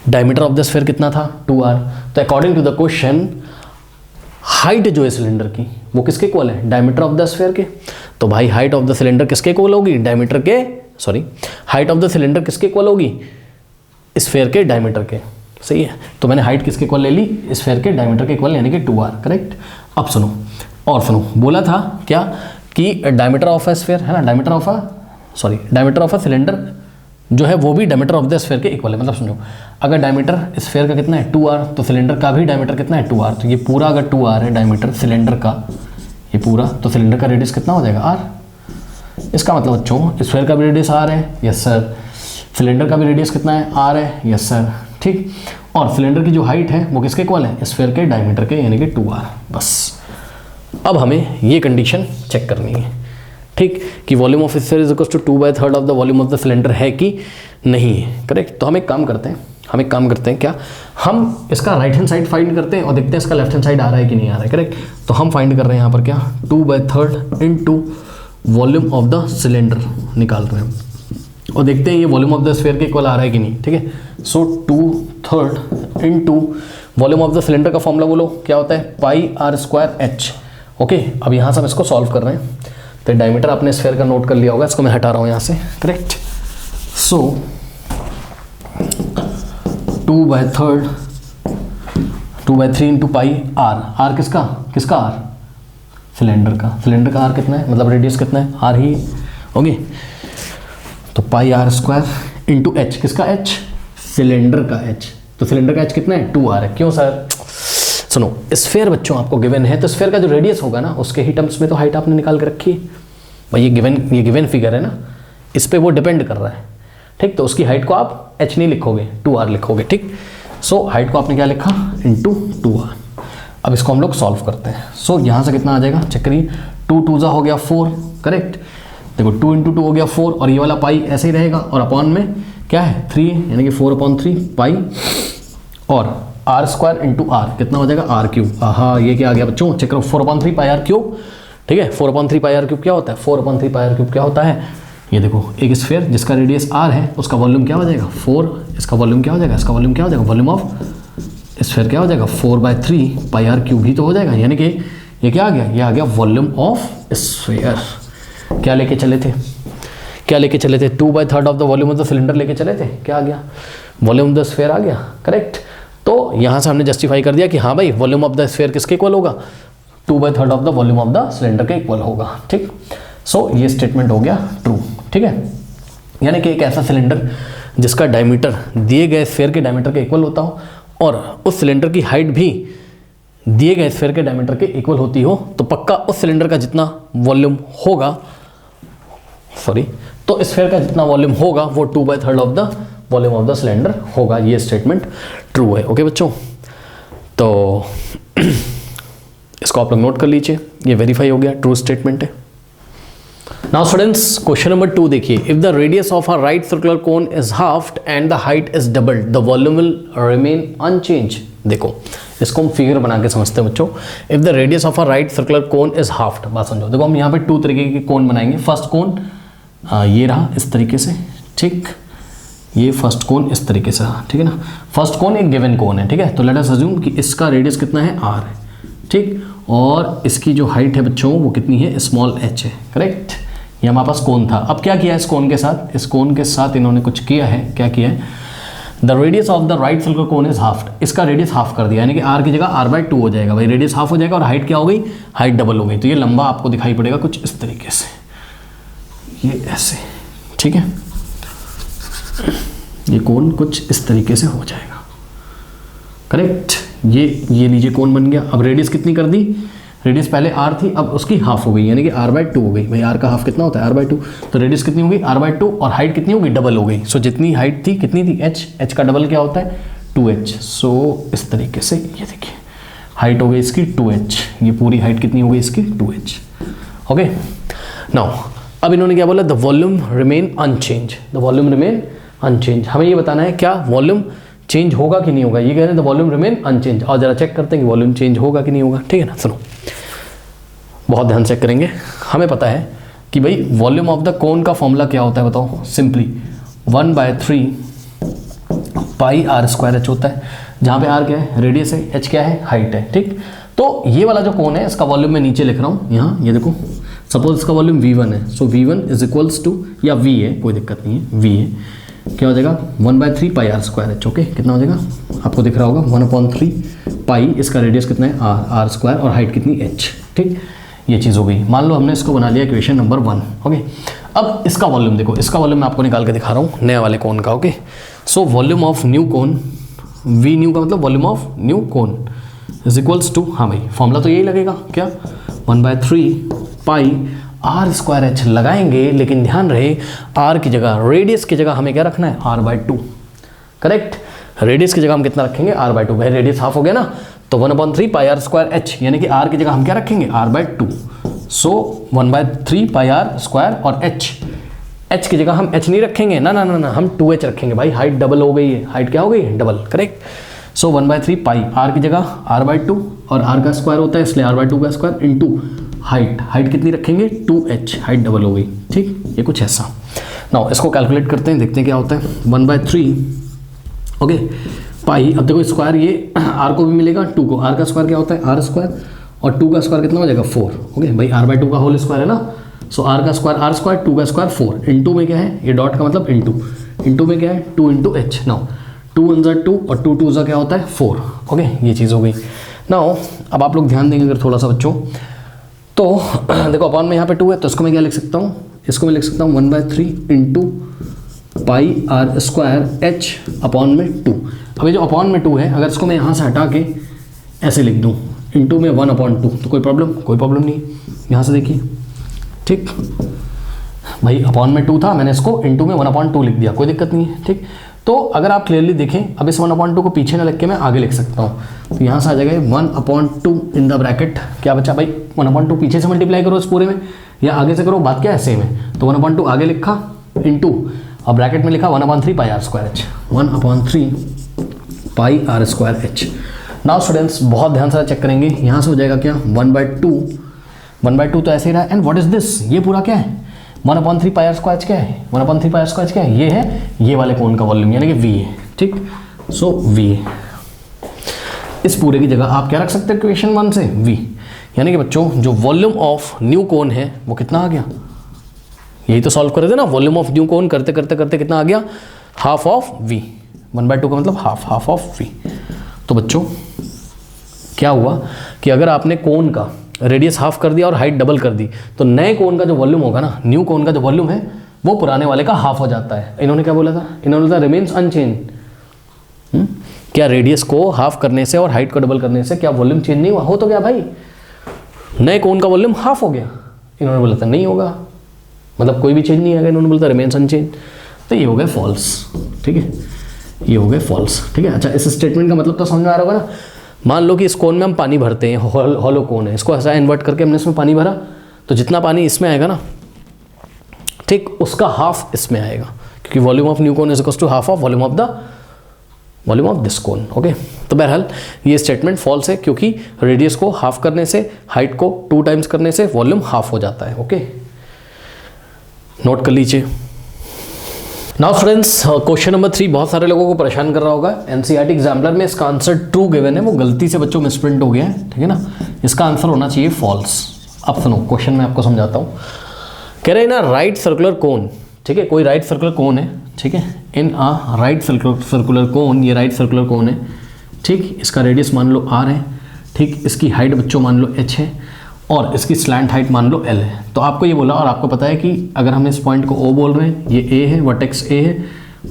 डायमीटर ऑफ द स्फीयर कितना था, 2r। तो according to the question height जो है सिलेंडर की वो किसके इक्वल है, डायमीटर ऑफ द स्फीयर के। तो भाई हाइट ऑफ द सिलेंडर किसके इक्वल होगी, डायमीटर के, sorry, height of the cylinder किसके इक्वल होगी, स्फीयर के डायमीटर के, सही है। तो मैंने हाइट किसके इक्वल ले ली, स्फीयर के डायमीटर के इक्वल, यानी कि 2r, करेक्ट। अब सुनो, और सुनो, बोला था क्या कि डायमीटर ऑफ अ स्फीयर है ना, डायमीटर ऑफ अ सिलेंडर जो है वो भी डायमीटर ऑफ द स्फीयर के इक्वल है। मतलब समझो, अगर डायमीटर स्फीयर का कितना है, 2r, तो सिलेंडर का भी डायमीटर कितना है, 2r। तो ये पूरा अगर 2r है डायमीटर सिलेंडर का, ये पूरा, तो सिलेंडर का रेडियस कितना हो जाएगा, r। इसका मतलब बच्चों स्फीयर का भी रेडियस r है, यस सर, सिलेंडर का भी रेडियस कितना है, r है, यस सर, ठीक। और सिलेंडर की जो हाइट है वो किसके इक्वल है, स्फीयर के डायमीटर के, यानी कि 2r। बस अब हमें ये कंडीशन चेक करनी है, ठीक, कि volume of sphere is equal to 2/3 of the volume of the cylinder है कि नहीं है, करेक्ट। तो हम एक काम करते हैं, क्या हम इसका राइट हैंड साइड फाइंड करते हैं और देखते हैं इसका लेफ्ट हैंड साइड आ रहा है कि नहीं आ रहा है, करेक्ट। तो हम फाइंड कर रहे हैं यहाँ पर क्या, 2/3 into volume of the cylinder निकाल रहे हैं और देखते हैं ये वॉल्यूम ऑफ द स्फीयर के इक्वल आ रहा है कि नहीं, ठीक है। सो 2/3 into volume of the cylinder का फॉर्मूला बोलो क्या होता है, πr²h, ओके। अब यहाँ से हम इसको सॉल्व कर रहे हैं, तो डायमीटर आपने स्फीयर का नोट कर लिया होगा, इसको मैं हटा रहा हूँ यहाँ से, करेक्ट। सो 2/3 इंटू पाई r किसका r, सिलेंडर का r कितना है, मतलब रेडियस कितना है, r ही, ओके। तो πr² इंटू h, किसका h, सिलेंडर का h। तो सिलेंडर का h कितना है, 2r है। क्यों सर, सुनो, स्फीयर बच्चों आपको गिवन है, तो स्फीयर का जो रेडियस होगा ना उसके ही टर्म्स में तो हाइट आपने निकाल के रखी है भाई, ये गिवन फिगर है ना, इस पे वो डिपेंड कर रहा है, ठीक। तो उसकी हाइट को आप h नहीं लिखोगे, 2r लिखोगे, ठीक। सो हाइट को आपने क्या लिखा, इंटू 2r। अब इसको हम लोग सॉल्व करते हैं। सो यहाँ से कितना आ जाएगा, चेक करिए, 2 2 होगा 4, करेक्ट। देखो 2 × 2 हो गया 4, और ये वाला पाई ऐसे ही रहेगा, और अपॉन में क्या है 3, यानी कि 4/3 पाई, और r² इंटू r कितना हो जाएगा, r³। हाँ, ये क्या आ गया बच्चों, चेक करो, 4/3 पाई r³, ठीक है। 4/3 पाई r³ क्या होता है, 4/3 पाई r³ क्या होता है, ये देखो एक स्फीयर जिसका रेडियस r है, उसका वॉल्यूम क्या हो जाएगा 4, इसका वॉल्यूम क्या हो जाएगा, इसका वॉल्यूम क्या हो जाएगा, वॉल्यूम ऑफ स्फीयर क्या हो जाएगा 4/3 पाई r³ ही तो हो जाएगा, यानी कि ये क्या आ गया, ये आ गया वॉल्यूम ऑफ स्फीयर। क्या लेके चले थे, क्या लेके चले थे, 2/3 of the volume of the cylinder लेके चले थे, क्या आ गया, वॉल्यूम ऑफ द स्फीयर आ गया, करेक्ट। तो यहाँ से हमने जस्टिफाई कर दिया कि हाँ भाई, वॉल्यूम ऑफ द स्फीयर किसके इक्वल होगा, 2/3 of the volume of the cylinder के इक्वल होगा, ठीक। सो ये स्टेटमेंट हो गया ट्रू, ठीक है। यानी कि एक ऐसा सिलेंडर जिसका डायमीटर दिए गए स्फीयर के डायमीटर के इक्वल होता हो, और उस सिलेंडर की हाइट भी दिए गए स्फीयर के डायमीटर के इक्वल होती हो, तो पक्का उस सिलेंडर का जितना वॉल्यूम होगा, तो स्फीयर का जितना वॉल्यूम होगा वो 2/3 of the volume of the cylinder होगा। ये स्टेटमेंट ट्रू है, ओके बच्चों। तो इसको आप लोग नोट कर लीजिए, ये वेरीफाई हो गया, ट्रू स्टेटमेंट है। नाउ स्टूडेंट्स, क्वेश्चन नंबर 2 देखिए, if the radius of a right circular cone is halved and the height is doubled, the volume will remain unchanged. देखो इसको हम फिगर बना के समझते हैं बच्चों। If the radius of a right circular cone is halved, बात समझो। देखो हम यहाँ पे 2 तरीके के कोन बनाएंगे। फर्स्ट कोन ये रहा इस तरीके से, ठीक, ये फर्स्ट कोन इस तरीके से रहा, ठीक है ना। फर्स्ट कोन एक गिवन कोन है, ठीक है। तो लेट अस अज्यूम कि इसका रेडियस कितना है, r है, ठीक, और इसकी जो हाइट है बच्चों वो कितनी है, स्मॉल h है, करेक्ट। ये हमारे पास कोन था। अब क्या किया है इस कोन के साथ, इस कोन के साथ इन्होंने कुछ किया है, क्या किया है, the radius of the right circular cone is halved, इसका रेडियस हाफ कर दिया, यानी कि r की जगह r/2 हो जाएगा। भाई रेडियस हाफ हो जाएगा और हाइट क्या हो गई, हाइट डबल हो गई। तो ये लंबा आपको दिखाई पड़ेगा कुछ इस तरीके से, ये ऐसे, ठीक है। ये कोन कुछ इस तरीके से हो जाएगा, करेक्ट। ये लीजिए कोन बन गया। अब रेडियस कितनी कर दी, रेडियस पहले r थी, अब उसकी हाफ हो गई, यानी कि r/2 हो गई। भाई r का हाफ कितना होता है, r/2। तो रेडियस कितनी होगी, r/2, और हाइट कितनी होगी, डबल हो गई। सो जितनी हाइट थी कितनी थी, h का डबल क्या होता है, 2h। सो इस तरीके से ये देखिए हाइट हो गई इसकी 2h, ये पूरी हाइट कितनी हो गई इसकी 2h, ओके। नाउ अब इन्होंने क्या बोला, the volume remain unchanged, the volume remain unchanged. हमें ये बताना है क्या वॉल्यूम चेंज होगा कि नहीं होगा। ये कह रहे हैं द वॉल्यूम रिमेन अनचेंज, और जरा चेक करते हैं कि वॉल्यूम चेंज होगा कि नहीं होगा, ठीक है ना। सुनो, बहुत ध्यान चेक करेंगे। हमें पता है कि भाई वॉल्यूम ऑफ द कोन का फॉर्मूला क्या होता है, बताओ, सिंपली 1/3 पाई r² h होता है, जहाँ पे r क्या है, रेडियस है, h क्या है, हाइट है, ठीक। तो ये वाला जो कोन है इसका वॉल्यूम मैं नीचे लिख रहा हूँ यहाँ, ये देखो, सपोज इसका वॉल्यूम v1 है। सो v1 इज इक्वल्स टू, या v है, कोई दिक्कत नहीं है, v है, क्या हो जाएगा 1/3 पाई r² h, ओके। कितना हो जाएगा, आपको दिख रहा होगा 1/3 पाई, इसका रेडियस कितना है r² और हाइट कितनी h, ठीक। ये चीज़ हो गई। मान लो हमने इसको बना लिया इक्वेशन नंबर 1, ओके। अब इसका वॉल्यूम देखो, इसका वॉल्यूम मैं आपको निकाल के दिखा रहा हूँ नए वाले कोन का, okay. So volume of new cone, V new का मतलब volume of new cone is equals to, हाँ भाई फॉर्मूला तो यही लगेगा, क्या 1/3 पाई r² h लगाएंगे, लेकिन ध्यान रहे r की जगह, रेडियस की जगह हमें क्या रखना है, r/2, करेक्ट। रेडियस की जगह हम कितना रखेंगे, r/2। भाई रेडियस हाफ हो गया ना, तो 1/3 पाई r² h, यानी कि r की जगह हम क्या रखेंगे, r/2। सो 1/3 पाई r² और h की जगह हम h नहीं रखेंगे, ना ना ना ना, हम 2h रखेंगे। भाई हाइट डबल हो गई है, हाइट क्या हो गई है, डबल, करेक्ट। सो 1/3 पाई, r की जगह r/2, और r का स्क्वायर होता है इसलिए r/2 का स्क्वायर इंटू हाइट कितनी रखेंगे, 2h, हाइट डबल हो गई, ठीक। ये कुछ ऐसा। नाउ इसको कैलकुलेट करते हैं, देखते हैं क्या होता है। 1/3, ओके, पाई, अब देखो स्क्वायर, ये r को भी मिलेगा, 2 को, r का स्क्वायर क्या होता है, r² और 2 का स्क्वायर कितना हो जाएगा, 4, ओके। भाई r/2 का होल स्क्वायर है ना, सो r का स्क्वायर r², 2 का स्क्वायर 4, इंटू में क्या है, ये डॉट का मतलब इंटू में क्या है, 2 × h। नाउ 2 1 × 2 और 2 2 क्या होता है, 4, ओके। ये चीज़ हो गई। नाउ अब आप लोग ध्यान देंगे अगर थोड़ा सा बच्चों, तो देखो अपॉन में यहाँ पे 2 है, तो इसको मैं क्या लिख सकता हूँ, इसको मैं लिख सकता हूँ 1/3 into pi r² h upon में 2। अब ये जो अपॉन में 2 है, अगर इसको मैं यहाँ से हटा के ऐसे लिख दूँ इंटू में 1/2, तो कोई प्रॉब्लम नहीं। यहाँ से देखिए, ठीक, भाई अपॉन में 2 था, मैंने इसको इनटू में 1/2 लिख दिया, कोई दिक्कत नहीं है। ठीक, तो अगर आप क्लियरली देखें, अब इस 1/2 को पीछे ना लिख के मैं आगे लिख सकता हूँ, तो यहाँ से आ जाएगा 1/2 इन द ब्रैकेट, क्या बचा भाई 1/2 पीछे से मल्टीप्लाई करो इस पूरे में या आगे से करो, बात क्या है सेम है। तो 1/2 आगे लिखा इनटू, अब ब्रैकेट में लिखा 1/3 pi are square h, 1/3 pi are square h. Now students बहुत ध्यान से चेक करेंगे, यहाँ से हो जाएगा क्या 1/2 तो ऐसे ही रहा, एंड व्हाट इज दिस, ये पूरा क्या है 1/3 पाई आर स्क्वायर क्या है, 1/3 पाई आर स्क्वायर क्या है, ये है ये वाले कोन का वॉल्यूम यानी कि V है। ठीक, सो V, इस पूरे की जगह आप क्या रख सकते हैं इक्वेशन 1 से V, यानी कि बच्चों जो वॉल्यूम ऑफ न्यू कोन है वो कितना आ गया, यही तो सॉल्व कर रहे थे ना, वॉल्यूम ऑफ न्यू कोन करते करते करते कितना आ गया, हाफ ऑफ V, 1/2 का मतलब हाफ ऑफ V। तो बच्चों क्या हुआ कि अगर आपने कोन का रेडियस हाफ कर दिया और हाइट डबल कर दी, तो नए कोन का जो वॉल्यूम होगा ना, न्यू कोन का जो वॉल्यूम है वो पुराने वाले का हाफ हो जाता है। इन्होंने क्या बोला था, इन्होंने बोला रिमेन्स अनचेंज। क्या रेडियस को हाफ करने से और हाइट को डबल करने से क्या वॉल्यूम चेंज नहीं हुआ, हो तो गया भाई, नए कोन का वॉल्यूम हाफ हो गया। इन्होंने बोला था नहीं होगा, मतलब कोई भी चेंज नहीं आएगा, इन्होंने बोला था रिमेन्स अनचेंज, तो ये हो गया फॉल्स। ठीक है, ये हो गए फॉल्स। ठीक है, अच्छा इस स्टेटमेंट का मतलब तो समझ में आ रहा होगा ना। मान लो कि इस कोन में हम पानी भरते हैं, हॉलो कोन है, इसको ऐसा इन्वर्ट करके हमने इसमें पानी भरा, तो जितना पानी इसमें आएगा ना, ठीक, उसका हाफ इसमें आएगा, क्योंकि volume of new cone is equal to half of volume of this cone. Okay, तो बहरहाल ये स्टेटमेंट फॉल्स है, क्योंकि रेडियस को हाफ करने से, हाइट को 2 टाइम्स करने से वॉल्यूम हाफ हो जाता है। ओके, नोट कर लीजिए। नाउ स्टूडेंट्स क्वेश्चन नंबर 3 बहुत सारे लोगों को परेशान कर रहा होगा। एनसीईआरटी एग्जाम्पलर में इसका आंसर ट्रू गिवन है, वो गलती से बच्चों मिसप्रिंट हो गया है। ठीक है ना, इसका आंसर होना चाहिए फॉल्स। अब सुनो क्वेश्चन मैं आपको समझाता हूँ। कह रहे हैं ना राइट सर्कुलर कोन, ठीक है, कोई राइट सर्कुलर कोन है, ठीक है, इन आ राइट सर्कुलर कोन, ये राइट सर्कुलर कोन है, ठीक, इसका रेडियस मान लो r है, ठीक, इसकी हाइट बच्चों मान लो h है और इसकी स्लैंट हाइट मान लो l है। तो आपको ये बोला और आपको पता है कि अगर हम इस पॉइंट को O बोल रहे हैं, ये A है, वर्टेक्स A है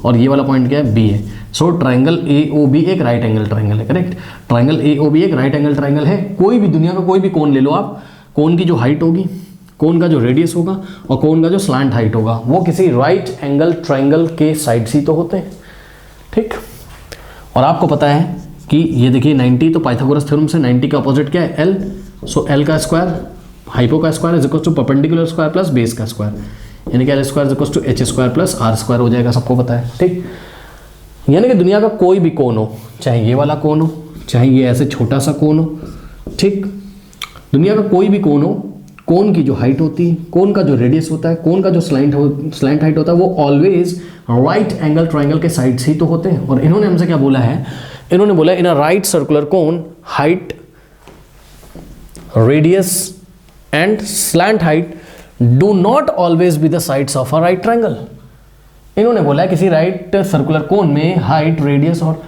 और ये वाला पॉइंट क्या है B है। सो ट्राइंगल AOB एक राइट एंगल ट्राइंगल है, करेक्ट। ट्राइंगल AOB एक राइट एंगल ट्राइंगल है। कोई भी दुनिया का कोई भी कोन ले लो आप, कोन की जो हाइट होगी, कोन का जो रेडियस होगा और कोन का जो स्लैंट हाइट होगा, वो किसी राइट एंगल ट्राइंगल के साइड्स ही तो होते हैं, ठीक। और आपको पता है कि ये देखिए 90, तो पाइथागोरस थ्योरम से 90 का अपोजिट क्या है L। सो L का स्क्वायर हाइपो का square is equal to perpendicular square plus base का स्क्वायर, यानी कि L square is equal to H square plus R square हो जाएगा, सबको पता है, ठीक। यानी कि दुनिया का कोई भी कोन हो, चाहे ये वाला कोन हो, चाहे ये ऐसे छोटा सा कोन हो, ठीक, दुनिया का कोई भी कोन हो, कोन की जो हाइट होती है, कोन का जो रेडियस होता है, कोन का जो स्लैंट हाइट होता है, वो ऑलवेज राइट एंगल ट्राइंगल के साइड्स ही तो होते हैं। और इन्होंने हमसे क्या बोला है, इन्होंने बोला in a right circular cone height, radius and slant height do not always be the sides of a right triangle. इन्होंने बोला है किसी राइट सर्कुलर कोन में हाइट, रेडियस और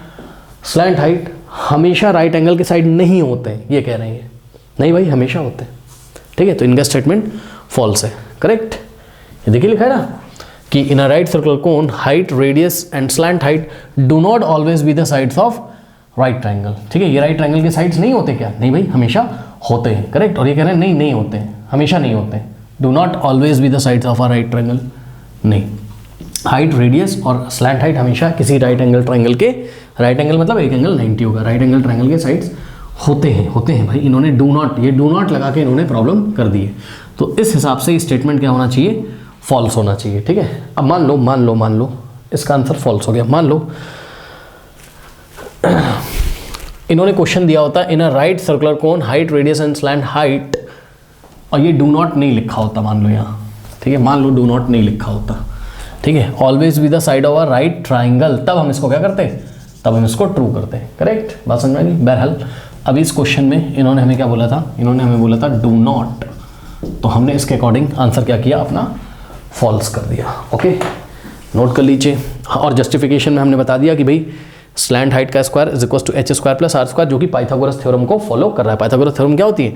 स्लैंट हाइट हमेशा राइट एंगल के साइड नहीं होते हैं, ये कह रहे हैं। नहीं भाई, हमेशा होते हैं, ठीक है। तो इनका स्टेटमेंट फॉल्स है, करेक्ट। ये देखिए लिखा है ना कि in a right circular cone height, radius and slant height do not always be the sides of right triangle, ठीक है। ये राइट ट्राइंगल के साइड्स नहीं होते क्या? नहीं भाई, हमेशा होते हैं, करेक्ट। और ये कह रहे हैं नहीं, नहीं होते हैं, हमेशा नहीं होते हैं। Do not always be the sides of a right triangle, नहीं। हाइट, रेडियस और स्लैंट हाइट हमेशा किसी राइट एंगल ट्राइंगल के, राइट एंगल मतलब एक एंगल 90 होगा, राइट एंगल ट्राइंगल के साइड्स होते हैं भाई। इन्होंने डू नॉट, ये डू नॉट लगा के इन्होंने प्रॉब्लम कर दी है। तो इस हिसाब से स्टेटमेंट क्या होना चाहिए, फॉल्स होना चाहिए, ठीक है। अब मान लो इसका आंसर फॉल्स हो गया। मान लो इन्होंने क्वेश्चन दिया होता in a right circular cone height, radius and slant height, और ये डू नॉट नहीं लिखा होता, मान लो यहाँ, ठीक है। मान लो डू नॉट नहीं लिखा होता, ठीक है। Always be the side of a right triangle, तब हम इसको क्या करते हैं, तब हम इसको ट्रू करते हैं, करेक्ट। बात समझ में आ गई। बहरहाल अभी इस क्वेश्चन में इन्होंने हमें क्या बोला था, इन्होंने हमें बोला था डू नॉट, तो हमने इसके अकॉर्डिंग आंसर क्या किया, अपना फॉल्स कर दिया। ओके, नोट कर लीजिए। और जस्टिफिकेशन में हमने बता दिया कि भाई स्लैंट हाइट का square is equal to H square plus R square, जो कि पाइथागोरस थ्योरम को फॉलो कर रहा है। पाइथागोरस थ्योरम क्या होती है,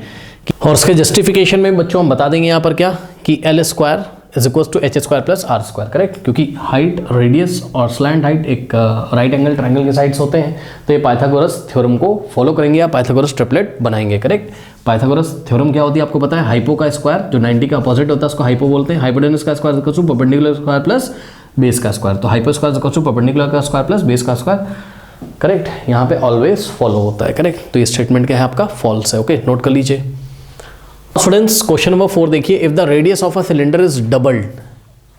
और उसके जस्टिफिकेशन में बच्चों हम बता देंगे यहाँ पर क्या कि L square is equal to H square plus R square, correct, क्योंकि हाइट, रेडियस और स्लैंट हाइट एक राइट एंगल ट्रायंगल के साइड्स होते हैं, तो ये पाइथागोरस थ्योरम को फॉलो करेंगे या पाइथागोरस ट्रिपलेट बनाएंगे, करेक्ट। पाइथागोरस थ्योरम क्या होती है आपको पता है, हाइपो का स्क्वायर जो 90 का अपोजिट होता है उसको हाइपो बोलते हैं, हाइपोटेनस का square equal to perpendicular square plus base का स्क्वायर, तो hypo square equal to perpendicular का स्क्वायर प्लस बेस का स्क्वायर, करेक्ट, यहाँ पे ऑलवेज फॉलो होता है, करेक्ट। तो ये स्टेटमेंट क्या है आपका, फॉल्स है, ओके, नोट कर लीजिए। स्टूडेंट्स क्वेश्चन नंबर 4 देखिए, if the radius of a cylinder is doubled,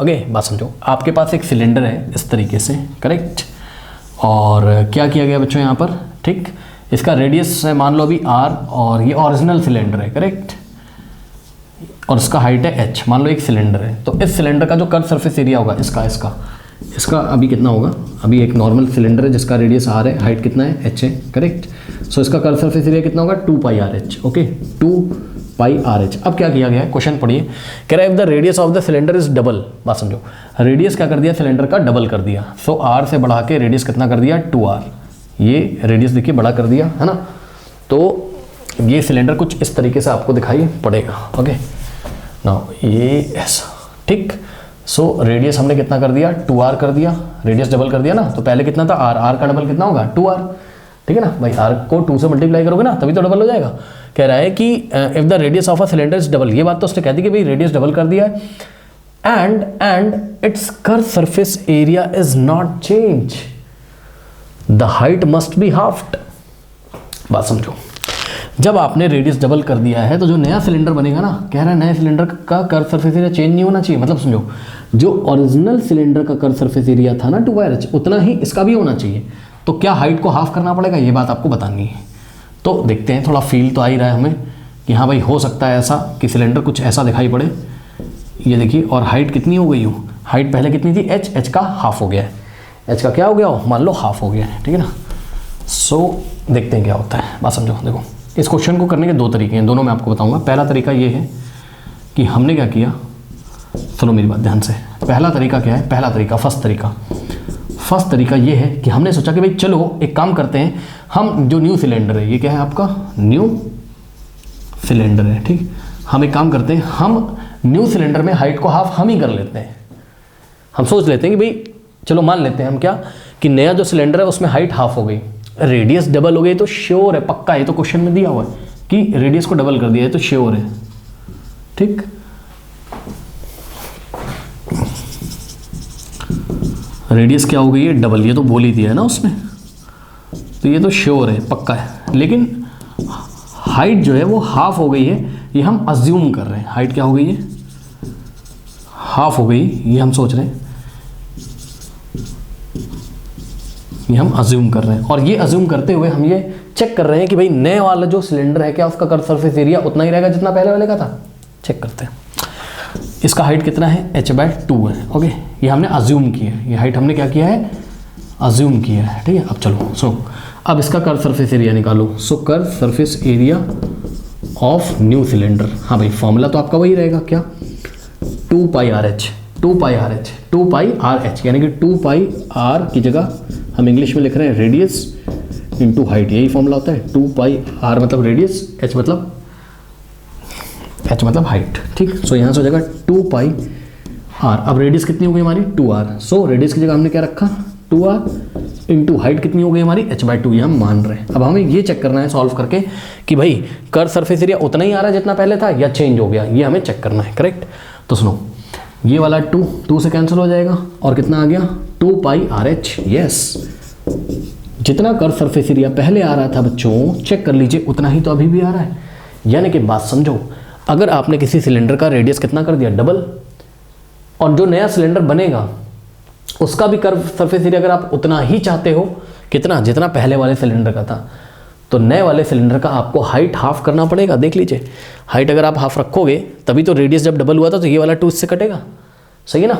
okay, बात समझो, आपके पास एक सिलेंडर है इस तरीके से, करेक्ट, और क्या किया गया बच्चों यहाँ पर, ठीक, इसका रेडियस है मान लो अभी r, और ये ओरिजिनल सिलेंडर है, करेक्ट, और इसका हाइट है h, मान लो एक सिलेंडर है, तो इस सिलेंडर का जो कर्व सरफेस एरिया होगा इसका अभी कितना होगा, अभी एक नॉर्मल सिलेंडर है जिसका रेडियस r है, हाइट कितना है h है, करेक्ट, सो इसका कर्व सरफेस एरिया कितना होगा 2 पाई आर एच, ओके, 2 पाई आर एच। अब क्या किया गया है, क्वेश्चन पढ़िए, कह रहा है if the radius of the cylinder is double, बात समझो, रेडियस क्या कर दिया सिलेंडर का, डबल कर दिया, सो r से बढ़ा के रेडियस कितना कर दिया 2r, ये रेडियस देखिए बड़ा कर दिया है ना, तो ये सिलेंडर कुछ इस तरीके से आपको दिखाई पड़ेगा, ओके, नाउ ये ऐसा, ठीक, सो रेडियस हमने कितना कर दिया 2r कर दिया, रेडियस डबल कर दिया ना, तो पहले कितना था r का डबल कितना होगा 2r, ठीक है ना भाई, r को 2 से मल्टीप्लाई करोगे ना तभी तो डबल हो जाएगा। कह रहा है कि if the radius of a cylinder is double, ये बात तो उसने कह दी कि भाई रेडियस डबल कर दिया है, and it's curve surface area is not change, the height must be halved. बात समझो, जब आपने रेडियस डबल कर दिया है तो जो नया सिलेंडर बनेगा ना, कह रहा है नए सिलेंडर का कर्व सरफेस एरिया चेंज नहीं होना चाहिए, मतलब समझो जो ओरिजिनल सिलेंडर का कर्व सरफेस एरिया था ना 2r उतना ही इसका भी होना चाहिए, तो क्या हाइट को हाफ करना पड़ेगा, ये बात आपको बतानी है। तो देखते हैं, थोड़ा फील तो आ ही रहा है हमें कि हाँ भाई हो सकता है ऐसा कि सिलेंडर कुछ ऐसा दिखाई पड़े, ये देखिए, और हाइट कितनी हो गई हो, हाइट पहले कितनी थी h का हाफ हो गया है, h का क्या हो गया हो, मान लो हाफ हो गया है, ठीक है ना। सो देखते हैं क्या होता है, बात समझो। देखो इस क्वेश्चन को करने के 2 तरीके हैं, दोनों मैं आपको बताऊंगा। पहला तरीका ये है कि हमने क्या किया, सुनो मेरी बात ध्यान से, पहला तरीका क्या है, पहला तरीका फर्स्ट तरीका ये है कि हमने सोचा कि भाई चलो एक काम करते हैं, हम जो न्यू सिलेंडर है, ये क्या है आपका न्यू सिलेंडर है, ठीक, हम एक काम करते हैं, हम न्यू सिलेंडर में हाइट को हाफ हम ही कर लेते हैं, हम सोच लेते हैं कि भाई चलो मान लेते हैं हम क्या कि नया जो सिलेंडर है उसमें हाइट हाफ हो गई, रेडियस डबल हो गई, तो श्योर है, पक्का है, तो क्वेश्चन में दिया हुआ है कि रेडियस को डबल कर दिया है, तो श्योर है, ठीक, रेडियस क्या हो गई है डबल, ये तो बोल ही दिया है ना उसमें, तो ये तो श्योर है, पक्का है। लेकिन हाइट जो है वो हाफ हो गई है, ये हम अज्यूम कर रहे हैं, हाइट क्या हो गई है हाफ हो गई, ये हम सोच रहे हैं, ये हम अज्यूम कर रहे हैं, और ये अज्यूम करते हुए हम ये चेक कर रहे हैं कि भाई नए वाला जो सिलेंडर है क्या उसका कर्व सरफेस एरिया उतना ही रहेगा जितना पहले वाले का था, चेक करते हैं। इसका हाइट कितना है h/2 है, ओके, ये हमने अज्यूम किया है, ये हाइट हमने क्या किया है अज्यूम किया है, ठीक है। अब चलो अब इसका कर्व सरफेस एरिया निकालो, so curve surface area of new cylinder, हाँ भाई फॉर्मूला तो आपका वही रहेगा क्या, 2 पाई आर एच, यानी कि 2 पाई आर की जगह हम इंग्लिश में लिख रहे हैं रेडियस इंटू हाइट, यही फॉर्मूला होता है, 2 पाई आर मतलब रेडियस, h मतलब हाइट, ठीक। सो यहाँ से हो जाएगा 2 पाई आर, अब रेडियस कितनी हो गई हमारी 2r, सो रेडियस की जगह हमने क्या रखा 2r इंटू हाइट कितनी हो गई हमारी h/2, ये हम मान रहे हैं। अब हमें ये चेक करना है सॉल्व करके कि भाई कर्व सरफेस एरिया उतना ही आ रहा है जितना पहले था या चेंज हो गया, ये हमें चेक करना है, करेक्ट। तो सुनो, ये वाला 2 से कैंसिल हो जाएगा और कितना आ गया 2 पाई आर एच, यस, जितना कर्व सरफेस एरिया पहले आ रहा था बच्चों चेक कर लीजिए उतना ही तो अभी भी आ रहा है, यानी कि बात समझो, अगर आपने किसी सिलेंडर का रेडियस कितना कर दिया डबल, और जो नया सिलेंडर बनेगा उसका भी कर्व सरफेस एरिया अगर आप उतना ही चाहते हो, कितना जितना पहले वाले सिलेंडर का था, तो नए वाले सिलेंडर का आपको हाइट हाफ करना पड़ेगा। देख लीजिए, हाइट अगर आप हाफ रखोगे तभी तो रेडियस जब डबल हुआ था तो ये वाला 2 इससे कटेगा, सही है ना।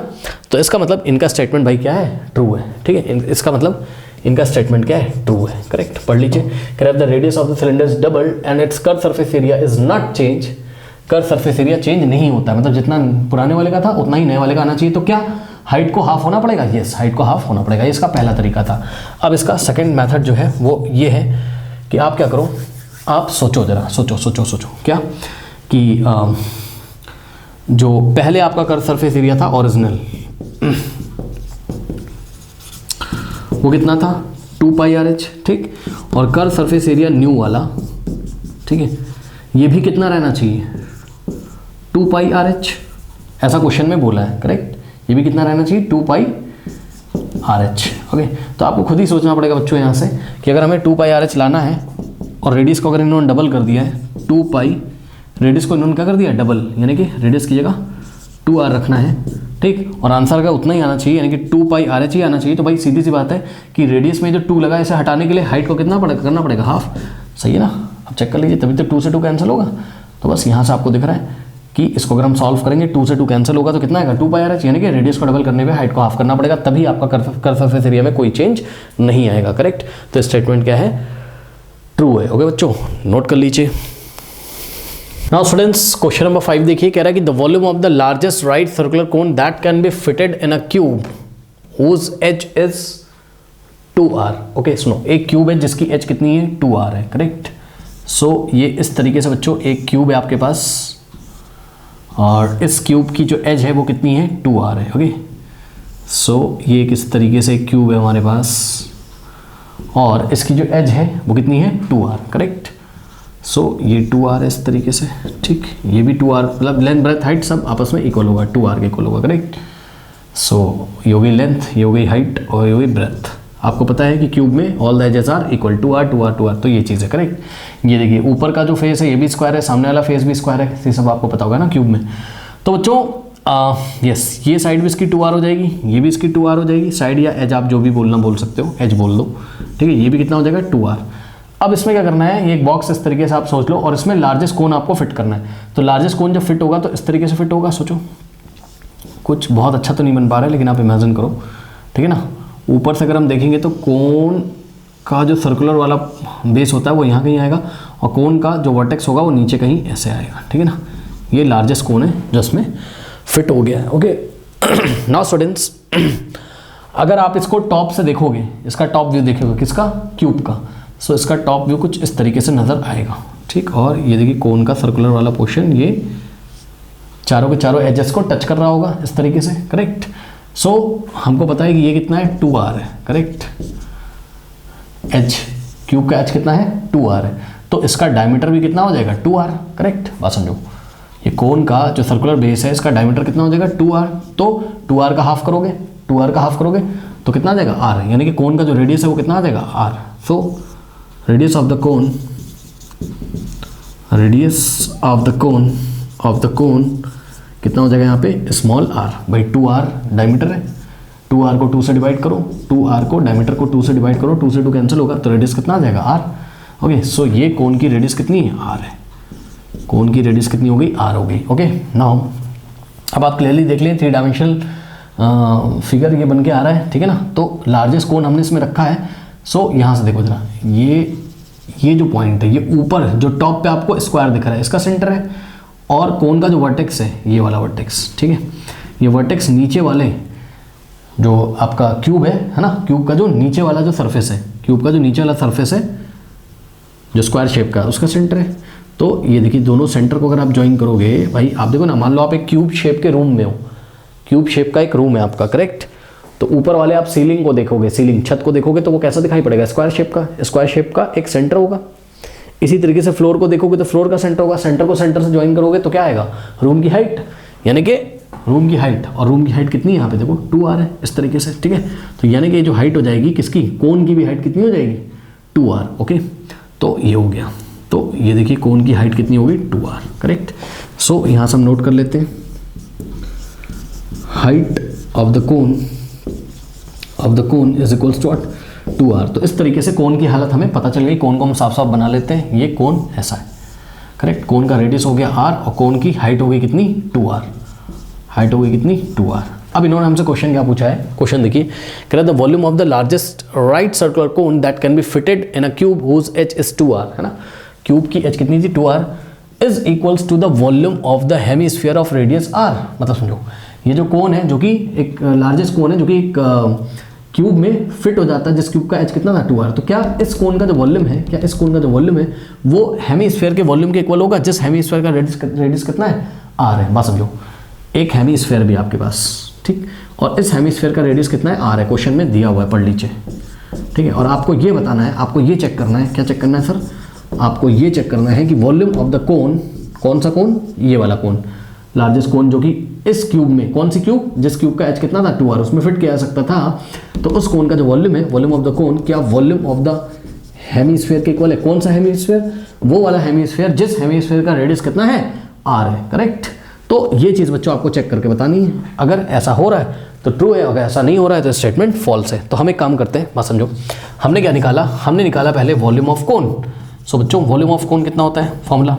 तो इसका मतलब इनका स्टेटमेंट भाई क्या है ट्रू है, ठीक है, इसका मतलब इनका स्टेटमेंट क्या है ट्रू है, करेक्ट। पढ़ लीजिए, the radius of the cylinder is doubled and it's curve surface area is not change, curve surface area change नहीं होता है, मतलब जितना पुराने वाले का था उतना ही नए वाले का आना चाहिए, तो क्या हाइट को हाफ होना पड़ेगा, यस हाइट को हाफ होना पड़ेगा, ये इसका पहला तरीका था। अब इसका सेकंड मेथड जो है वो ये है कि आप क्या करो, आप सोचो जरा, सोचो क्या कि जो पहले आपका कर्व सरफेस एरिया था ओरिजिनल, वो कितना था 2 पाई आर एच, ठीक। और कर्व सरफेस एरिया न्यू वाला, ठीक है, ये भी कितना रहना चाहिए 2 पाई आर एच, ऐसा क्वेश्चन में बोला है, करेक्ट। ये भी कितना रहना चाहिए 2 पाई आर एच, ओके। तो आपको खुद ही सोचना पड़ेगा बच्चों यहाँ से कि अगर हमें 2 पाई आर एच लाना है और रेडियस को अगर इन्होंने डबल कर दिया है 2 पाई, रेडियस को इन्होंने क्या कर दिया डबल, यानी कि रेडियस की जगह 2 आर रखना है, ठीक। और आंसर का उतना ही आना चाहिए, यानी कि 2 पाई आर एच ही आना चाहिए। तो भाई सीधी सी बात है कि रेडियस में जो 2 लगा, इसे हटाने के लिए हाइट को कितना करना पड़ेगा हाफ, सही है ना। अब चेक कर लीजिए, तभी तो 2 से 2 कैंसिल होगा। तो बस यहाँ से आपको दिख रहा है कि इसको अगर हम सॉल्व करेंगे 2 से 2 कैंसिल होगा तो कितना आएगा 2 पाई आर एच, यानी कि रेडियस को डबल करने पे हाइट को हाफ करना पड़ेगा, तभी आपका कर्व सरफेस एरिया में कोई चेंज नहीं आएगा, करेक्ट। तो स्टेटमेंट क्या है, ट्रू है, ओके बच्चों, नोट कर लीजिए। नाउ स्टूडेंट्स, क्वेश्चन नंबर 5 देखिए, कह रहा है कि the volume of the largest right circular cone that can be fitted in a cube whose edge is 2r। Okay सुनो, एक क्यूब है जिसकी एज कितनी है 2r है, करेक्ट। सो ये इस तरीके से बच्चों एक क्यूब है आपके पास, और इस क्यूब की जो एज है वो कितनी है 2r है, ओके। सो ये किस तरीके से एक क्यूब है हमारे पास, और इसकी जो एज है वो कितनी है 2r, करेक्ट। सो ये 2r है इस तरीके से, ठीक। ये भी 2r, मतलब लेंथ ब्रेथ हाइट सब आपस में इक्वल होगा, 2r के इक्वल होगा, करेक्ट। सो ये हो गई लेंथ, ये हो गई हाइट, और ये हो गई ब्रेथ। आपको पता है कि क्यूब में all the edges are equal, 2r 2r 2r, तो ये चीज़ है, करेक्ट। ये देखिए ऊपर का जो फेस है ये भी स्क्वायर है, सामने वाला फेस भी स्क्वायर है, ये सब आपको पता होगा ना क्यूब में। तो बच्चों यस, ये साइड भी इसकी 2r हो जाएगी, ये भी इसकी 2r हो जाएगी, साइड या एज आप जो भी बोलना बोल सकते हो, एज बोल दो, ठीक है। ये भी कितना हो जाएगा 2r। अब इसमें क्या करना है, ये एक बॉक्स इस तरीके से आप सोच लो, और इसमें लार्जेस्ट कोन आपको फिट करना है। तो लार्जेस्ट कोन जब फिट होगा तो इस तरीके से फिट होगा, सोचो। कुछ बहुत अच्छा तो नहीं बन पा रहा है, लेकिन आप इमेजिन करो, ठीक है ना। ऊपर से अगर हम देखेंगे तो कोन का जो सर्कुलर वाला बेस होता है वो यहाँ कहीं आएगा, और कोन का जो वर्टेक्स होगा वो नीचे कहीं ऐसे आएगा, ठीक है ना। ये लार्जेस्ट कोन है जो इसमें फिट हो गया है, ओके। नाउ स्टूडेंट्स, अगर आप इसको टॉप से देखोगे, इसका टॉप व्यू देखोगे किसका, क्यूब का, सो इसका टॉप व्यू कुछ इस तरीके से नज़र आएगा, ठीक। और ये देखिए कोन का सर्कुलर वाला पोर्शन ये चारों के चारों एजेस को टच कर रहा होगा इस तरीके से, करेक्ट। सो हमको पता है कि ये कितना है 2r है, करेक्ट। एच क्यूब का एच कितना है 2r है, तो इसका डायमीटर भी कितना हो जाएगा 2r, करेक्ट। बात समझो, ये कोन का जो सर्कुलर बेस है इसका डायमीटर कितना हो जाएगा 2r, तो 2r का हाफ करोगे, 2r का हाफ करोगे तो कितना आ जाएगा r, यानी कि कोन का जो रेडियस है वो कितना आ जाएगा r। So radius of the cone, radius of the कोन कितना हो जाएगा यहाँ पे स्मॉल r, भाई 2r डायमीटर है, 2r को 2 से डिवाइड करो, 2r को डायमीटर को 2 से डिवाइड करो, 2 से 2 कैंसिल होगा तो रेडियस कितना आ जाएगा r, ओके। सो ये कोन की रेडियस कितनी है r है, कोन की रेडियस कितनी हो गई r हो गई, ओके। नाउ अब आप क्लियरली देख लें 3 डायमेंशनल फिगर ये बन के आ रहा है, ठीक है ना। तो लार्जेस्ट कोन हमने इसमें रखा है। सो यहाँ से देखो जरा, ये जो पॉइंट है, ये ऊपर जो टॉप पे आपको स्क्वायर दिख रहा है इसका सेंटर है, और कोन का जो वर्टेक्स है ये वाला वर्टेक्स, ठीक है। ये वर्टेक्स नीचे वाले जो आपका क्यूब है ना, क्यूब का जो नीचे वाला जो सरफेस है, क्यूब का जो नीचे वाला सरफेस है जो स्क्वायर शेप का, उसका सेंटर है। तो ये देखिए दोनों सेंटर को अगर आप ज्वाइन करोगे, भाई आप देखो ना, मान लो आप एक क्यूब शेप के रूम में हो, क्यूब शेप का एक रूम है आपका, करेक्ट। तो ऊपर वाले आप सीलिंग को देखोगे, सीलिंग छत को देखोगे तो वो कैसा दिखाई पड़ेगा, स्क्वायर शेप का, स्क्वायर शेप का एक सेंटर होगा। इसी तरीके से फ्लोर को देखोगे तो फ्लोर का सेंटर होगा, सेंटर को सेंटर से ज्वाइन करोगे तो क्या आएगा, रूम की हाइट, यानी कि रूम की हाइट, और रूम की हाइट कितनी है यहाँ पे देखो 2r है इस तरीके से, ठीक है। तो यानी कि जो हाइट हो जाएगी किसकी, कोन की भी हाइट कितनी हो जाएगी 2r, ओके। तो ये हो गया, तो ये देखिए कोन की हाइट कितनी होगी 2r, करेक्ट। सो यहाँ से हम नोट कर लेते हैं, height of the cone is equals to 2r। तो इस तरीके से कोन की हालत हमें पता चल गई, कोन को हम साफ साफ बना लेते हैं। ये कोन ऐसा है, करेक्ट। कोन का रेडियस हो गया r, और कोन की हाइट हो गई कितनी 2r, हाइट हो गई कितनी 2r। अब इन्होंने हमसे क्वेश्चन क्या पूछा है, क्वेश्चन देखिए, कह रहा है the volume of the largest right circular cone that can be fitted in a cube whose edge is 2r, है ना। क्यूब की एच कितनी थी 2r, is equals to the volume of the hemisphere of radius r। मतलब समझो, ये जो कोन है जो कि एक लार्जेस्ट कोन है जो कि एक क्यूब में फिट हो जाता है, जिस क्यूब का एच कितना था 2r, तो क्या इस कोन का जो वॉल्यूम है, क्या इस कोन का जो वॉल्यूम है वो हेमीस्फीयर के वॉल्यूम के इक्वल होगा, जिस हेमीस्फीयर का रेडियस कितना है r है। बात समझो, एक हेमीस्फेयर भी आपके पास, ठीक, और इस हेमीस्फेयर का रेडियस कितना है, आर है, क्वेश्चन में दिया हुआ है, पढ़ लीजिए, ठीक है। और आपको ये बताना है, आपको ये चेक करना है, क्या चेक करना है सर, आपको ये चेक करना है कि वॉल्यूम ऑफ द कोन, कौन सा कोन, ये वाला कोन, लार्जेस्ट कोन जो कि इस क्यूब में, कौन सी क्यूब, जिस क्यूब का एच कितना था 2r, उसमें फिट किया जा सकता था, तो उस कोन का जो वॉल्यूम है, वॉल्यूम ऑफ द कोन, क्या वॉल्यूम ऑफ द हेमीस्फेयर के इक्वल है। कौन सा हेमीस्फेयर, वो वाला हेमीस्फेयर जिस हेमीस्फेयर का रेडियस कितना है, r है, करेक्ट। तो ये चीज़ बच्चों आपको चेक करके बतानी है, अगर ऐसा हो रहा है तो ट्रू है, अगर ऐसा नहीं हो रहा है तो स्टेटमेंट फॉल्स है। तो हम एक काम करते हैं, बात समझो, हमने क्या निकाला, हमने निकाला पहले वॉल्यूम ऑफ कोन। सो बच्चों वॉल्यूम ऑफ कोन कितना होता है, formula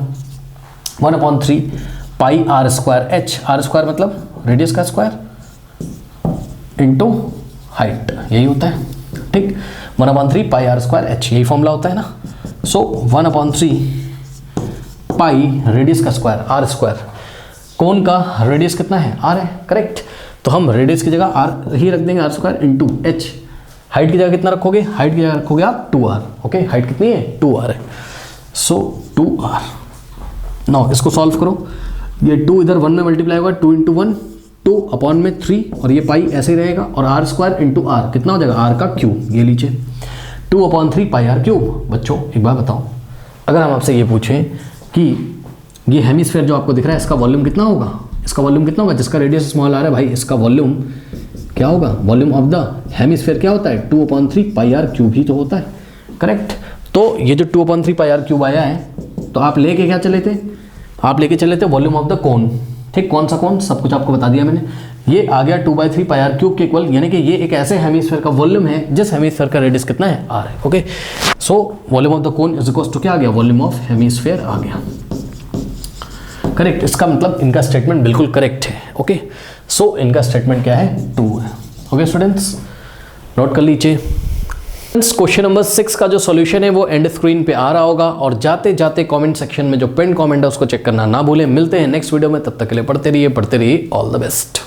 1/3 pi are square H, R square मतलब रेडियस का स्क्वायर इंटू हाइट, यही होता है, ठीक। 1/3 पाई आर स्क्वायर एच, यही फॉर्मूला होता है ना। सो 1/3 पाई रेडियस का स्क्वायर, आर स्क्वायर, कोन का रेडियस कितना है, आर है, करेक्ट। तो हम रेडियस की जगह आर ही रख देंगे, R square into H. Height की जगह कितना रखोगे, हाइट की जगह रखोगे आप 2r, ओके, हाइट कितनी है 2r है, सो 2r। नाउ इसको सॉल्व करो, ये 2 इधर 1 में मल्टीप्लाई होगा, 2 × 1 2 अपॉन में 3, और ये पाई ऐसे ही रहेगा, और आर स्क्वायर इंटू आर कितना हो जाएगा, आर का क्यूब, ये लीजिए 2/3 पाई आर क्यूब। बच्चों एक बात बताओ, अगर हम आपसे ये पूछें कि ये हेमीस्फेयर जो आपको दिख रहा है इसका वॉल्यूम कितना होगा, इसका वॉल्यूम कितना होगा, जिसका रेडियस स्मॉल आ रहा है भाई, इसका वॉल्यूम क्या होगा, वॉल्यूम ऑफ द हेमीस्फेयर क्या होता है, 2/3 पाई आर क्यूब ही तो होता है, करेक्ट। तो ये जो 2/3 पाई आर क्यूब आया है, तो आप लेके क्या चले थे, आप लेके चले थे वॉल्यूम ऑफ द कोन, ठीक, कौन सा कोन, सब कुछ आपको बता दिया मैंने। ये आ गया 2/3 पाई आर क्यूब के इक्वल, यानी कि ये एक ऐसे हेमीस्फेयर का वॉल्यूम है जिस हेमीस्फेयर का रेडियस कितना है, आर है, okay. So volume of the cone is equal to क्या आ गया, वॉल्यूम ऑफ हेमीस्फेयर आ गया, करेक्ट। इसका मतलब इनका स्टेटमेंट बिल्कुल करेक्ट है, ओके। सो इनका स्टेटमेंट क्या है, 2 है, ओके स्टूडेंट्स, नोट कर लीजिए। क्वेश्चन नंबर 6 का जो सॉल्यूशन है वो एंड स्क्रीन पे आ रहा होगा, और जाते जाते कमेंट सेक्शन में जो पिन कमेंट है उसको चेक करना ना भूलें। मिलते हैं नेक्स्ट वीडियो में, तब तक के लिए पढ़ते रहिए, ऑल द बेस्ट।